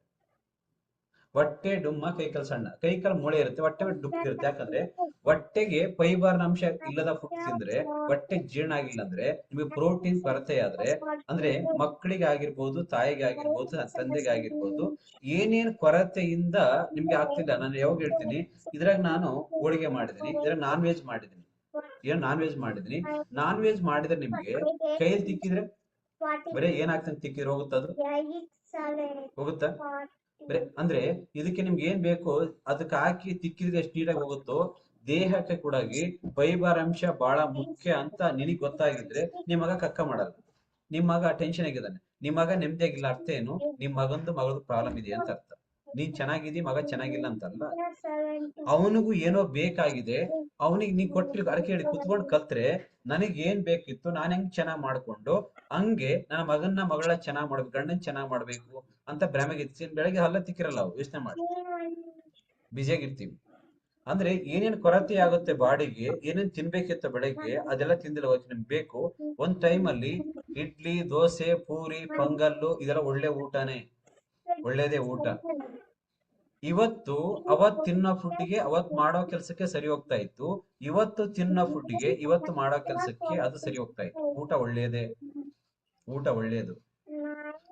ಹೊಟ್ಟೆ ಡುಮ್ಮ ಕೈಕಾಲು ಸಣ್ಣ, ಕೈಕಾಲು ಮೊಳೆ ಇರುತ್ತೆ, ಹೊಟ್ಟೆ ಡುಪ್ಪಿರುತ್ತೆ. ಯಾಕಂದ್ರೆ ಹೊಟ್ಟೆಗೆ ಫೈಬರ್ ಅಂಶ ಇಲ್ಲದ ಫುಡ್ ತಿಂದ್ರೆ, ಹೊಟ್ಟೆ ಜೀರ್ಣ ಆಗಿಲ್ಲ ಅಂದ್ರೆ, ನಿಮಗೆ ಪ್ರೋಟೀನ್ ಕೊರತೆ ಆದ್ರೆ, ಅಂದ್ರೆ ಮಕ್ಕಳಿಗೆ ಆಗಿರ್ಬೋದು, ತಾಯಿಗೆ ಆಗಿರ್ಬೋದು, ತಂದೆಗೆ ಆಗಿರ್ಬೋದು, ಏನೇನ್ ಕೊರತೆಯಿಂದ ನಿಮ್ಗೆ ಆಗ್ತಿಲ್ಲ. ನಾನು ಯಾವಾಗ ಹೇಳ್ತೀನಿ, ಇದ್ರಾಗ ನಾನು ಹೋಳಿಗೆ ಮಾಡಿದೀನಿ, ಇದ್ರಾಗ ನಾನ್ ವೆಜ್ ಮಾಡಿದೀನಿ, ನಾನ್ ವೆಜ್ ಮಾಡಿದ್ರೆ ನಿಮ್ಗೆ ಕೈಯಲ್ಲಿ ತಿಕ್ಕಿದ್ರೆ ಬರೀ ಏನಾಗ್ತದೆ, ತಿಕ್ಕಿದ್ರೆ ಹೋಗುತ್ತದು ಹೋಗುತ್ತಾ? ಅಂದ್ರೆ ಇದಕ್ಕೆ ನಿಮ್ಗೆ ಏನ್ ಬೇಕು ಅದಕ್ಕೆ ಹಾಕಿ ತಿಕ್ಕಿದ್ರೆ ಎಷ್ಟು ನೀಟಾಗಿ ಹೋಗುತ್ತೋ, ದೇಹಕ್ಕೆ ಕೂಡ ಫೈಬರ್ ಅಂಶ ಬಹಳ ಮುಖ್ಯ ಅಂತ ನಿನಗ್ ಗೊತ್ತಾಗಿದ್ರೆ ನಿಮ್ ಮಗ ಕಕ್ಕ ಮಾಡಲ್ಲ, ನಿಮ್ ಮಗ ಟೆನ್ಷನ್ ಆಗಿದ್ದಾನೆ, ನಿಮ್ ಮಗ ನೆಮ್ಮದಿಯಾಗಿಲ್ಲ. ಅರ್ಥ ಏನು? ನಿಮ್ ಮಗದು ಪ್ರಾಬ್ಲಮ್ ಇದೆ ಅಂತ ಅರ್ಥ. ನೀನ್ ಚೆನ್ನಾಗಿದ್ದೀ, ಮಗ ಚೆನ್ನಾಗಿಲ್ಲ ಅಂತಲ್ಲ, ಅವನಿಗೂ ಏನೋ ಬೇಕಾಗಿದೆ. ಅವನಿಗೆ ನೀ ಕೊಟ್ಟಿರೋ ಅರಕೆ ಹೇಳಿ ಕುತ್ಕೊಂಡು ಕಲ್ತ್ರೆ, ನನಗ್ ಏನ್ ಬೇಕಿತ್ತು ನಾನು ಹೆಂಗ್ ಚೆನ್ನಾಗ್ ಮಾಡ್ಕೊಂಡು ಹಂಗೆ ನನ್ನ ಮಗಳ ಚೆನ್ನಾಗ್ ಮಾಡ್ಬೇಕು, ಗಂಡನ್ ಚೆನ್ನಾಗ್ ಮಾಡ್ಬೇಕು ಅಂತ ಭ್ರಮೆಗಿರ್ತೀವಿ. ಬೆಳಗ್ಗೆ ಹಲ್ಲ ತಿಕ್ಕಿರಲ್ಲ, ಅವು ಯೋಚನೆ ಮಾಡಿ, ಬ್ಯುಸಿಯಾಗಿರ್ತೀವಿ. ಅಂದ್ರೆ ಏನೇನ್ ಕೊರತೆ ಆಗುತ್ತೆ ಬಾಡಿಗೆ, ಏನೇನ್ ತಿನ್ಬೇಕಿತ್ತು ಬೆಳಗ್ಗೆ ಅದೆಲ್ಲ ತಿಂದಿಲ್ಲ. ನಿಮ್ಗೆ ಬೇಕು ಒಂದ್ ಟೈಮ್ ಅಲ್ಲಿ ಇಡ್ಲಿ, ದೋಸೆ, ಪೂರಿ, ಪೊಂಗಲ್ಲು ಇದೆಲ್ಲ ಒಳ್ಳೆ ಊಟನೇ, ಒಳ್ಳೇದೇ ಊಟ. ಅವತ್ ತಿನ್ನೋ ಫುಡ್ಗೆ ಅವತ್ ಮಾಡೋ ಕೆಲ್ಸಕ್ಕೆ ಸರಿ ಹೋಗ್ತಾ ಇತ್ತು, ಇವತ್ತು ತಿನ್ನೋ ಫುಡ್ಗೆ ಇವತ್ತು ಮಾಡೋ ಕೆಲ್ಸಕ್ಕೆ ಅದು ಸರಿ ಹೋಗ್ತಾ ಇತ್ತು. ಊಟ ಒಳ್ಳೇದು.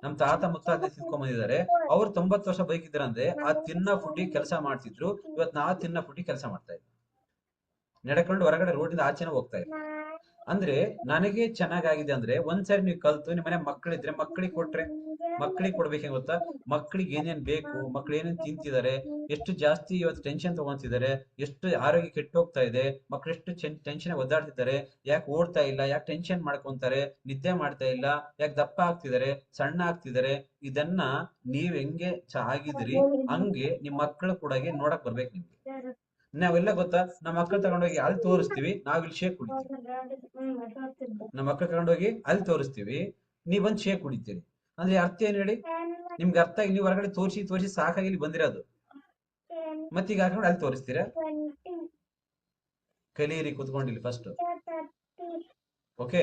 ನಮ್ ತಾತ ಮುತ್ತಾತ ತಿನ್ಕೊಂಡ್ ಬಂದಿದ್ದಾರೆ, ಅವ್ರು 90 ವರ್ಷ ಬದುಕಿದ್ರಂದ್ರೆ ಆ ತಿನ್ನೋ ಫುಡ್ಗೆ ಕೆಲಸ ಮಾಡ್ತಿದ್ರು. ಇವತ್ ನಾವು ತಿನ್ನೋ ಫುಡ್ಗೆ ಕೆಲಸ ಮಾಡ್ತಾ ಇದ್ವಿ, ನಡ್ಕೊಂಡು ಹೊರಗಡೆ ರೋಡಿಂದ ಆಚೆನೆ ಹೋಗ್ತಾ ಇದ್ವಿ. ಅಂದ್ರೆ ನನಗೆ ಚೆನ್ನಾಗಾಗಿದೆ ಅಂದ್ರೆ ಒಂದ್ಸರಿ ನೀವು ಕಲ್ತು ನಿಮ್ಮ ಮನೆ ಮಕ್ಕಳಿದ್ರೆ ಮಕ್ಕಳಿಗೆ ಕೊಡ್ಬೇಕೇನ್ ಗೊತ್ತಾ? ಮಕ್ಕಳಿಗೆ ಏನೇನ್ ಬೇಕು, ಮಕ್ಳು ಏನೇನ್ ತಿಂತಿದ್ದಾರೆ, ಎಷ್ಟು ಜಾಸ್ತಿ ಇವತ್ತು ಟೆನ್ಷನ್ ತಗೊಂತಿದ್ದಾರೆ, ಎಷ್ಟು ಆರೋಗ್ಯ ಕೆಟ್ಟ ಹೋಗ್ತಾ ಇದೆ, ಮಕ್ಳು ಎಷ್ಟು ಟೆನ್ಷನ್ ಒದ್ದಾಡ್ತಿದ್ದಾರೆ, ಯಾಕೆ ಓಡ್ತಾ ಇಲ್ಲ, ಯಾಕೆ ಟೆನ್ಷನ್ ಮಾಡ್ಕೊಂತಾರೆ, ನಿದ್ದೆ ಮಾಡ್ತಾ ಇಲ್ಲ, ಯಾಕೆ ದಪ್ಪ ಆಗ್ತಿದ್ದಾರೆ, ಸಣ್ಣ ಆಗ್ತಿದ್ದಾರೆ, ಇದನ್ನ ನೀವ್ ಹೆಂಗೆ ಆಗಿದ್ರಿ ಹಂಗೆ ನಿಮ್ ಮಕ್ಕಳು ಕೂಡ ನೋಡಕ್ ಬರ್ಬೇಕು ನಿಮ್ಗೆ. ನಾವೆಲ್ಲ ಗೊತ್ತಾ, ನಮ್ಮ ಮಕ್ಕಳು ತಗೊಂಡೋಗಿ ಅಲ್ಲಿ ತೋರಿಸ್ತೀವಿ, ನಾವಿಲ್ಲಿ ಶೇಕ್ ಕುಡಿತೀವಿ. ನಮ್ಮ ಮಕ್ಕಳು ತಗೊಂಡೋಗಿ ಅಲ್ಲಿ ತೋರಿಸ್ತೀವಿ, ನೀವೊಂದ್ ಶೇಕ್ ಕುಡಿತೀರಿ. ಅಂದ್ರೆ ಅರ್ಥ ಏನ್ ಹೇಳಿ? ನಿಮ್ಗೆ ಅರ್ಥ ಆಗಿ ನೀವು ಹೊರಗಡೆ ತೋರಿಸಿ ಸಾಕಾಗಿ ಇಲ್ಲಿ ಬಂದಿರೋದು, ಮತ್ತೀಗ ಹಾಕೊಂಡು ಅಲ್ಲಿ ತೋರಿಸ್ತೀರಾ? ಕಲೀರಿ ಕುತ್ಕೊಂಡಿಲ್ಲಿ ಫಸ್ಟ್. ಓಕೆ,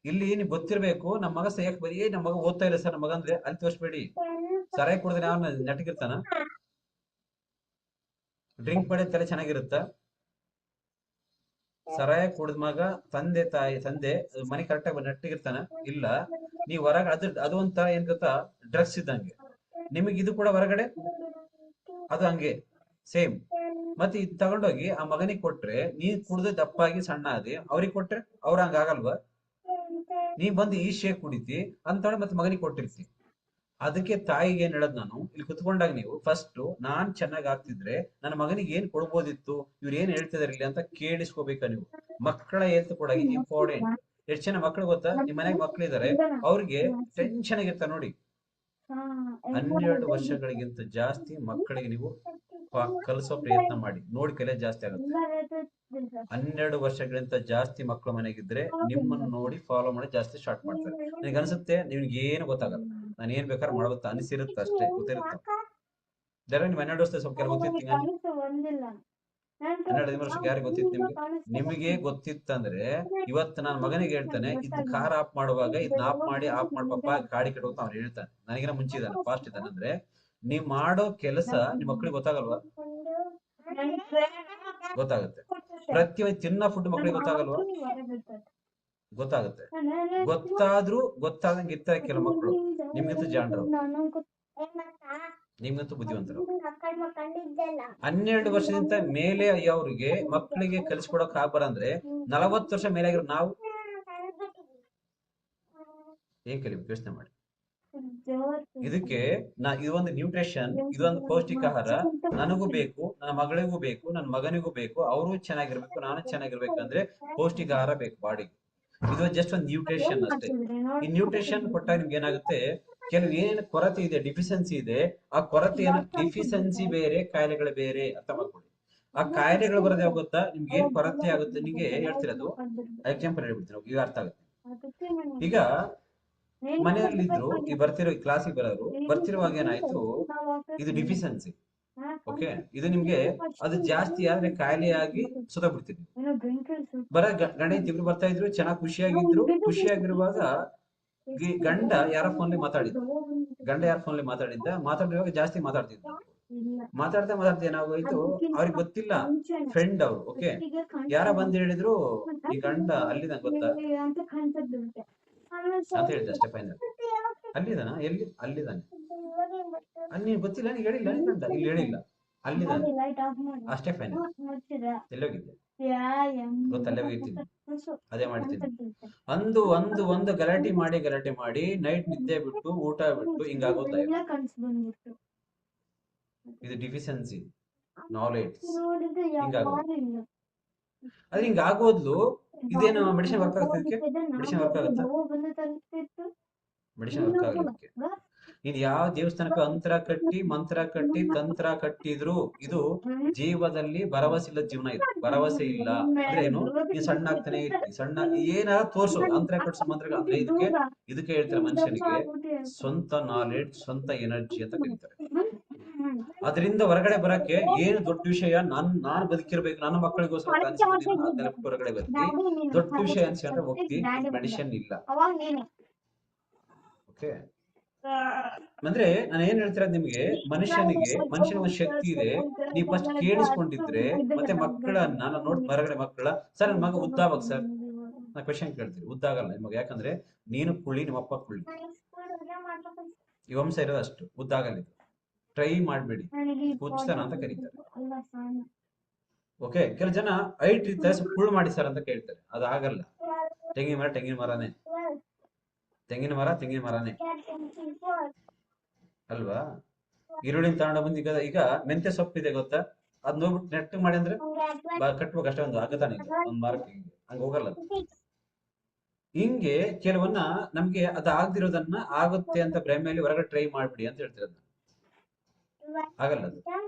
ಇಲ್ಲಿ ನಿಮ್ಗೆ ಗೊತ್ತಿರ್ಬೇಕು, ನಮ್ಮ ಮಗ ಯಾಕೆ ಬರೀ ನಮ್ಮ ಮಗ ಓದ್ತಾ ಇಲ್ಲ ಸರ್ ನಮ್ಮ ಮಗ ಅಂದ್ರೆ ಅಲ್ಲಿ ತೋರಿಸ್ಬೇಡಿ. ಸರಾಯಿ ಕುಡಿದ್ರೆ ಅವನ ನೆಟ್ಟಗಿರ್ತಾನ? ಡ್ರಿಂಕ್ ಮಾಡಿ ತಲೆ ಚೆನ್ನಾಗಿರುತ್ತ? ಸರಾಯ ಕುಡಿದ ಮಗ ತಂದೆ ಮನೆ ಕರೆಕ್ಟಾಗಿ ನೆಟ್ಟಗಿರ್ತಾನ? ಇಲ್ಲ. ನೀವು ಹೊರಗೆ ಅದು ಒಂಥರ ಏನ್ ಗೊತ್ತಾ, ಡ್ರಗ್ಸ್ ಇದ್ದಂಗೆ. ನಿಮಗೆ ಇದು ಕೂಡ ಹೊರಗಡೆ ಅದು ಹಂಗೆ ಸೇಮ್. ಮತ್ತೆ ಇದು ತಗೊಂಡೋಗಿ ಆ ಮಗನಿಗೆ ಕೊಟ್ರೆ ನೀನ್ ಕುಡ್ದು ದಪ್ಪಾಗಿ ಸಣ್ಣ ಆದಿ, ಅವ್ರಿಗೆ ಕೊಟ್ರೆ ಅವ್ರ ಹಂಗ ಆಗಲ್ವಾ? ನೀ ಬಂದು ಈ ಶೇಕ್ ಕುಡಿತಿ ಅಂತೇಳಿ ಮತ್ತೆ ಮಗನಿಗೆ ಕೊಟ್ಟಿರ್ತಿ. ಅದಕ್ಕೆ ತಾಯಿಗೆ ಏನ್ ಹೇಳದ್ ನಾನು, ಇಲ್ಲಿ ಕುತ್ಕೊಂಡಾಗ ನೀವು ಫಸ್ಟ್ ನಾನ್ ಚೆನ್ನಾಗ್ ಆಗ್ತಿದ್ರೆ ನನ್ನ ಮಗನಿಗೆ ಏನ್ ಕೊಡ್ಬೋದಿತ್ತು, ಇವ್ರು ಏನ್ ಹೇಳ್ತಿದಾರೆ ಇಲ್ಲಿ ಅಂತ ಕೇಳಿಸ್ಕೋಬೇಕ ನೀವು. ಮಕ್ಕಳ ಹೆಲ್ತ್ ಕೂಡ ಇಂಪಾರ್ಟೆಂಟ್. ಎಷ್ಟ್ ಜನ ಮಕ್ಳು ಗೊತ್ತಾ, ನಿಮ್ ಮನೆಗೆ ಮಕ್ಳಿದಾರೆ, ಅವ್ರಿಗೆ ಟೆನ್ಷನ್ ಆಗಿರ್ತಾರ ನೋಡಿ. 12 ವರ್ಷಗಳಿಗಿಂತ ಜಾಸ್ತಿ ಮಕ್ಕಳಿಗೆ ನೀವು ಕಲಿಸೋ ಪ್ರಯತ್ನ ಮಾಡಿ, ನೋಡಿ ಕಲೆ ಜಾಸ್ತಿ ಆಗುತ್ತೆ. 12 ವರ್ಷಗಳಿಂತ ಜಾಸ್ತಿ ಮಕ್ಕಳು ಮನೆಗಿದ್ರೆ ನಿಮ್ಮನ್ನು ನೋಡಿ ಫಾಲೋ ಮಾಡಿ ಜಾಸ್ತಿ ಸ್ಟಾರ್ಟ್ ಮಾಡ್ತಾರೆ. ನನಗೆ ಅನ್ಸುತ್ತೆ ನಿಮ್ಗೆ ಏನು ಗೊತ್ತಾಗಲ್ಲ, ನಾನು ಏನ್ ಬೇಕಾದ್ರೆ ಮಾಡುತ್ತಾ ಅನಿಸಿರುತ್ತೆ ಅಷ್ಟೇ, ಗೊತ್ತಿರುತ್ತೆ. ಜರ ನಿಮ್ 12 ವರ್ಷದ ಸ್ವಲ್ಪ ಕೆಲವು ಗೊತ್ತಿತ್ತು ಹಿಂಗ, 12 ವರ್ಷಕ್ಕೆ ಯಾರಿಗೆ ಗೊತ್ತಿತ್ತು ನಿಮ್ಗೆ? ನಿಮಗೆ ಗೊತ್ತಿತ್ತಂದ್ರೆ ಇವತ್ತು ನಾನು ಮಗನಿಗೆ ಹೇಳ್ತಾನೆ, ಇದ್ ಕಾರ್ ಆಫ್ ಮಾಡುವಾಗ ಇದನ್ನ ಆಫ್ ಮಾಡ್ಪಪ್ಪ ಗಾಡಿ ಕೆಟ್ಟು ಅವ್ನು ಹೇಳ್ತಾನೆ. ನನಗಿನ ಮುಂಚೆ ಇದ್ದಾನೆ, ಫಾಸ್ಟ್ ಇದ್ದಾನೆ. ಅಂದ್ರೆ ನೀವ್ ಮಾಡೋ ಕೆಲಸ ನಿಮ್ ಮಕ್ಳಿಗೆ ಗೊತ್ತಾಗಲ್ವಾ? ಗೊತ್ತಾಗುತ್ತೆ. ಪ್ರತಿಯೊಂದು ತಿನ್ನೋ ಫುಡ್ ಮಕ್ಳಿಗೆ ಗೊತ್ತಾಗಲ್ವಾ? ಗೊತ್ತಾಗುತ್ತೆ. ಗೊತ್ತಾದಂಗೆ ಇರ್ತಾರೆ ಕೆಲವು ಮಕ್ಕಳು, ನಿಮ್ಗಿಂತ ಜಾಣರು, ನಿಮ್ಗಂತೂ ಬುದ್ಧಿವಂತರು. 12 ವರ್ಷದಿಂದ ಮೇಲೆ ಅವ್ರಿಗೆ ಮಕ್ಕಳಿಗೆ ಕಲಿಸ್ಕೊಡಕ್ ಆಗ್ಬಾರಂದ್ರೆ 40 ವರ್ಷ ಮೇಲೆ ಆಗಿರೋ ನಾವು ಏನ್ ಕಲಿಬೇಕು ಯೋಚನೆ ಮಾಡಿ. ಇದಕ್ಕೆ ಇದೊಂದು ನ್ಯೂಟ್ರಿಷನ್, ಇದೊಂದು ಪೌಷ್ಟಿಕ ಆಹಾರ ನನಗೂ ಬೇಕು, ನನ್ನ ಮಗಳಿಗೂ ಬೇಕು, ನನ್ನ ಮಗನಿಗೂ ಬೇಕು, ಅವರು ಚೆನ್ನಾಗಿರ್ಬೇಕು, ನಾನು ಚೆನ್ನಾಗಿರ್ಬೇಕಂದ್ರೆ ಪೌಷ್ಟಿಕ ಆಹಾರ ಬೇಕು ಬಾಡಿಗೆ. ಇದು ಜಸ್ಟ್ ಒಂದು ನ್ಯೂಟ್ರಿಷನ್ ಅಷ್ಟೇ. ಈ ನ್ಯೂಟ್ರಿಷನ್ ಕೊಟ್ಟಾಗ ನಿಮ್ಗೆ ಏನಾಗುತ್ತೆ, ಕೆಲವು ಏನೇನು ಕೊರತೆ ಇದೆ, ಡಿಫಿಷಿಯನ್ಸಿ ಇದೆ, ಆ ಕೊರತೆ ಡಿಫಿಷಿಯನ್ಸಿ ಬೇರೆ, ಕಾಯಿಲೆಗಳು ಬೇರೆ, ಅರ್ಥ ಮಾಡ್ಕೊಳ್ಳಿ. ಆ ಕಾಯಿಲೆಗಳು ಬರೋದು ಯಾವಾಗ ಗೊತ್ತಾ, ನಿಮ್ಗೆ ಏನ್ ಕೊರತೆ ಆಗುತ್ತೆ ನಿಮ್ಗೆ ಹೇಳ್ತಿರೋದು ಎಕ್ಸಾಂಪಲ್ ಹೇಳ್ಬಿಡ್ತೀನಿ, ಈಗ ಅರ್ಥ ಆಗುತ್ತೆ. ಈಗ ಮನೆಯಲ್ಲಿ ಇದ್ರು ಈ ಬರ್ತಿರೋ ಕ್ಲಾಸಿಗೆ ಬರೋರು ಬರ್ತಿರುವಾಗ ಏನಾಯ್ತು, ಇದು ಡಿಫಿಷಿಯನ್ಸಿ. ಓಕೆ, ಇದು ನಿಮ್ಗೆ ಅದು ಜಾಸ್ತಿ ಆದ್ರೆ ಕಾಯಿಲೆಯಾಗಿ ಸುತ್ತಬಿಡ್ತೀರಿ. ಗಂಡ ಇಬ್ರು ಬರ್ತಾ ಇದ್ರು, ಚೆನ್ನಾಗಿ ಖುಷಿಯಾಗಿದ್ರು. ಖುಷಿಯಾಗಿರುವಾಗ ಗಂಡ ಯಾರ ಫೋನ್ಲಿ ಮಾತಾಡಿರುವಾಗ ಜಾಸ್ತಿ ಮಾತಾಡ್ತಾ ಏನಾಗೋಯ್ತು, ಅವ್ರಿಗೆ ಗೊತ್ತಿಲ್ಲ, ಫ್ರೆಂಡ್ ಅವ್ರು. ಓಕೆ, ಯಾರ ಬಂದ್ ಹೇಳಿದ್ರು ಈ ಗಂಡ ಅಲ್ಲಿದ ಗೊತ್ತಾ ಅಂತ ಹೇಳಿದ್ದೆ ಅಷ್ಟೇ. ಫೈನಲ್ ಅಲ್ಲಿದ್ದಾನೆ ನೀನ್ ಗೊತ್ತಿಲ್ಲ, ನೀನ್ ಹೇಳಿಲ್ಲ, ಗಂಡ ಇಲ್ಲಿ ಹೇಳಿಲ್ಲ, ಅಲ್ಲಿದ್ದಾನೆ ಅಷ್ಟೇ. ಫೈನಲ್ ಎಲ್ಲೋಗಿದ್ದೆ ಗೊತ್ತಲ್ಲೇ ಹೋಗಿರ್ತೀನಿ, ಅದೇ ಮಾಡ್ತೀನಿ. ಒಂದು ಗಲಾಟೆ ಮಾಡಿ ನೈಟ್ ನಿದ್ದೆ ಬಿಟ್ಟು ಊಟ ಬಿಟ್ಟು ಹಿಂಗಾಗೋದ. ಇದು ಡಿಫಿಷಿಯನ್ಸಿ ನಾಲೆಡ್ಜ್, ಹಿಂಗಾಗೋದು. ಅದ್ರ ಹಿಂಗಾಗೋದ್ಲು. ಇದೇನು ಮೆಡಿಸಿನ್ ವರ್ಕ್ ಆಗುತ್ತೆ? ಮೆಡಿಸಿನ್ ವರ್ಕ್ ಆಗುತ್ತಾ? ಮೆಡಿಸಿನ್ ವರ್ಕ್ ಆಗಲಿಕ್ಕೆ ನೀನ್ ಯಾವ ದೇವಸ್ಥಾನಕ್ಕೂ ಮಂತ್ರ ಕಟ್ಟಿ ತಂತ್ರ ಕಟ್ಟಿದ್ರು ಇದು ಜೀವದಲ್ಲಿ ಭರವಸೆ ಇಲ್ಲದ ಜೀವನ. ಇದು ಭರವಸೆ ಇಲ್ಲ ಅಂದ್ರೆ ಏನು, ನೀನ್ ಸಣ್ಣ ಆಗ್ತಾನೆ ಇರ್ತಿ, ಸಣ್ಣ ಏನಾದ್ರು ತೋರ್ಸು, ಅಂತರ ಕಟ್ಸೋ ಮಂತ್ರಗಳು. ಅಂದ್ರೆ ಇದಕ್ಕೆ ಹೇಳ್ತಾರೆ ಮನುಷ್ಯನಿಗೆ ಸ್ವಂತ ನಾಲೆಡ್ಜ್, ಸ್ವಂತ ಎನರ್ಜಿ ಅಂತ ಕರೀತಾರೆ. ಅದರಿಂದ ಹೊರಗಡೆ ಬರಕ್ಕೆ ಏನು ದೊಡ್ಡ ವಿಷಯ, ನಾನು ಬದುಕಿರ್ಬೇಕು, ನನ್ನ ಮಕ್ಕಳಿಗೋಸ್ಕರ ಹೊರಗಡೆ ಬರ್ತಿ ದೊಡ್ಡ ವಿಷಯ ಅನ್ಸ್ಕೊಂಡ್ರೆ ಹೋಗ್ತಿ, ಮೆಡಿಸಿನ್ ಇಲ್ಲ. ಓಕೆ, ಅಂದ್ರೆ ನಾನು ಏನ್ ಹೇಳ್ತಿರೋದು ನಿಮ್ಗೆ, ಮನುಷ್ಯನ ಒಂದು ಶಕ್ತಿ ಇದೆ. ನೀವು ಫಸ್ಟ್ ಕೇಳಿಸ್ಕೊಂಡಿದ್ರೆ ಮತ್ತೆ ಮಕ್ಕಳನ್ನ ನಾನು ನೋಡಿ ಹೊರಗಡೆ ಮಕ್ಕಳ, ಸರ್ ನನ್ನ ಮಗ ಉದ್ದಾವಾಗ ಸರ್ ನಾ ಕ್ವೆಶನ್ ಕೇಳ್ತೀವಿ, ಉದ್ದಾಗಲ್ಲ ನಿಮಗೆ, ಯಾಕಂದ್ರೆ ನೀನು ಕುಳ್ಳಿ, ನಿಮ್ಮಪ್ಪ ಕುಳ್ಳಿ, ಈ ವಂಶ ಇರೋದು ಅಷ್ಟು, ಉದ್ದಾಗಲ್ಲ. ಟ್ರೈ ಮಾಡ್ಬೇಡಿ, ಹುಚ್ಚತನ ಅಂತ ಕರೀತಾರೆ. ಓಕೆ, ಕೆಲವು ಜನ ಹೈಟ್ ಇರ್ತಾರೆ, ಸ್ವಲ್ಪ ಕುಳ್ಳು ಮಾಡಿ ಸರ್ ಅಂತ ಕೇಳ್ತಾರೆ, ಅದು ಆಗಲ್ಲ. ತೆಂಗಿನ ಮರನೇ ಅಲ್ವಾ? ಈರುಳ್ಳಿನ ತಗೊಂಡ ಬಂದು ಈಗ ಮೆಂತ್ಯ ಸೊಪ್ಪಿದೆ ಗೊತ್ತಾ, ಅದ್ ನೋಡ್ಬಿಟ್ಟು ನೆಟ್ ಮಾಡಿ ಅಂದ್ರೆ ಕಟ್ಬೇಕು ಅಷ್ಟೇ, ಒಂದು ಆಗತಾನೆ ಒಂದ್ ಮಾರಕ್ಕೆ, ಹಂಗ ಹೋಗಲ್ಲ. ಹಿಂಗೆ ಕೆಲವನ್ನ ನಮ್ಗೆ ಅದು ಆಗದಿರೋದನ್ನ ಆಗುತ್ತೆ ಅಂತ ಭ್ರಮೆಯಲ್ಲಿ ಹೊರಗಡೆ ಟ್ರೈ ಮಾಡ್ಬಿಡಿ ಅಂತ ಹೇಳ್ತಿರೋದು. ಆಗಲ್ಲ ಅದು.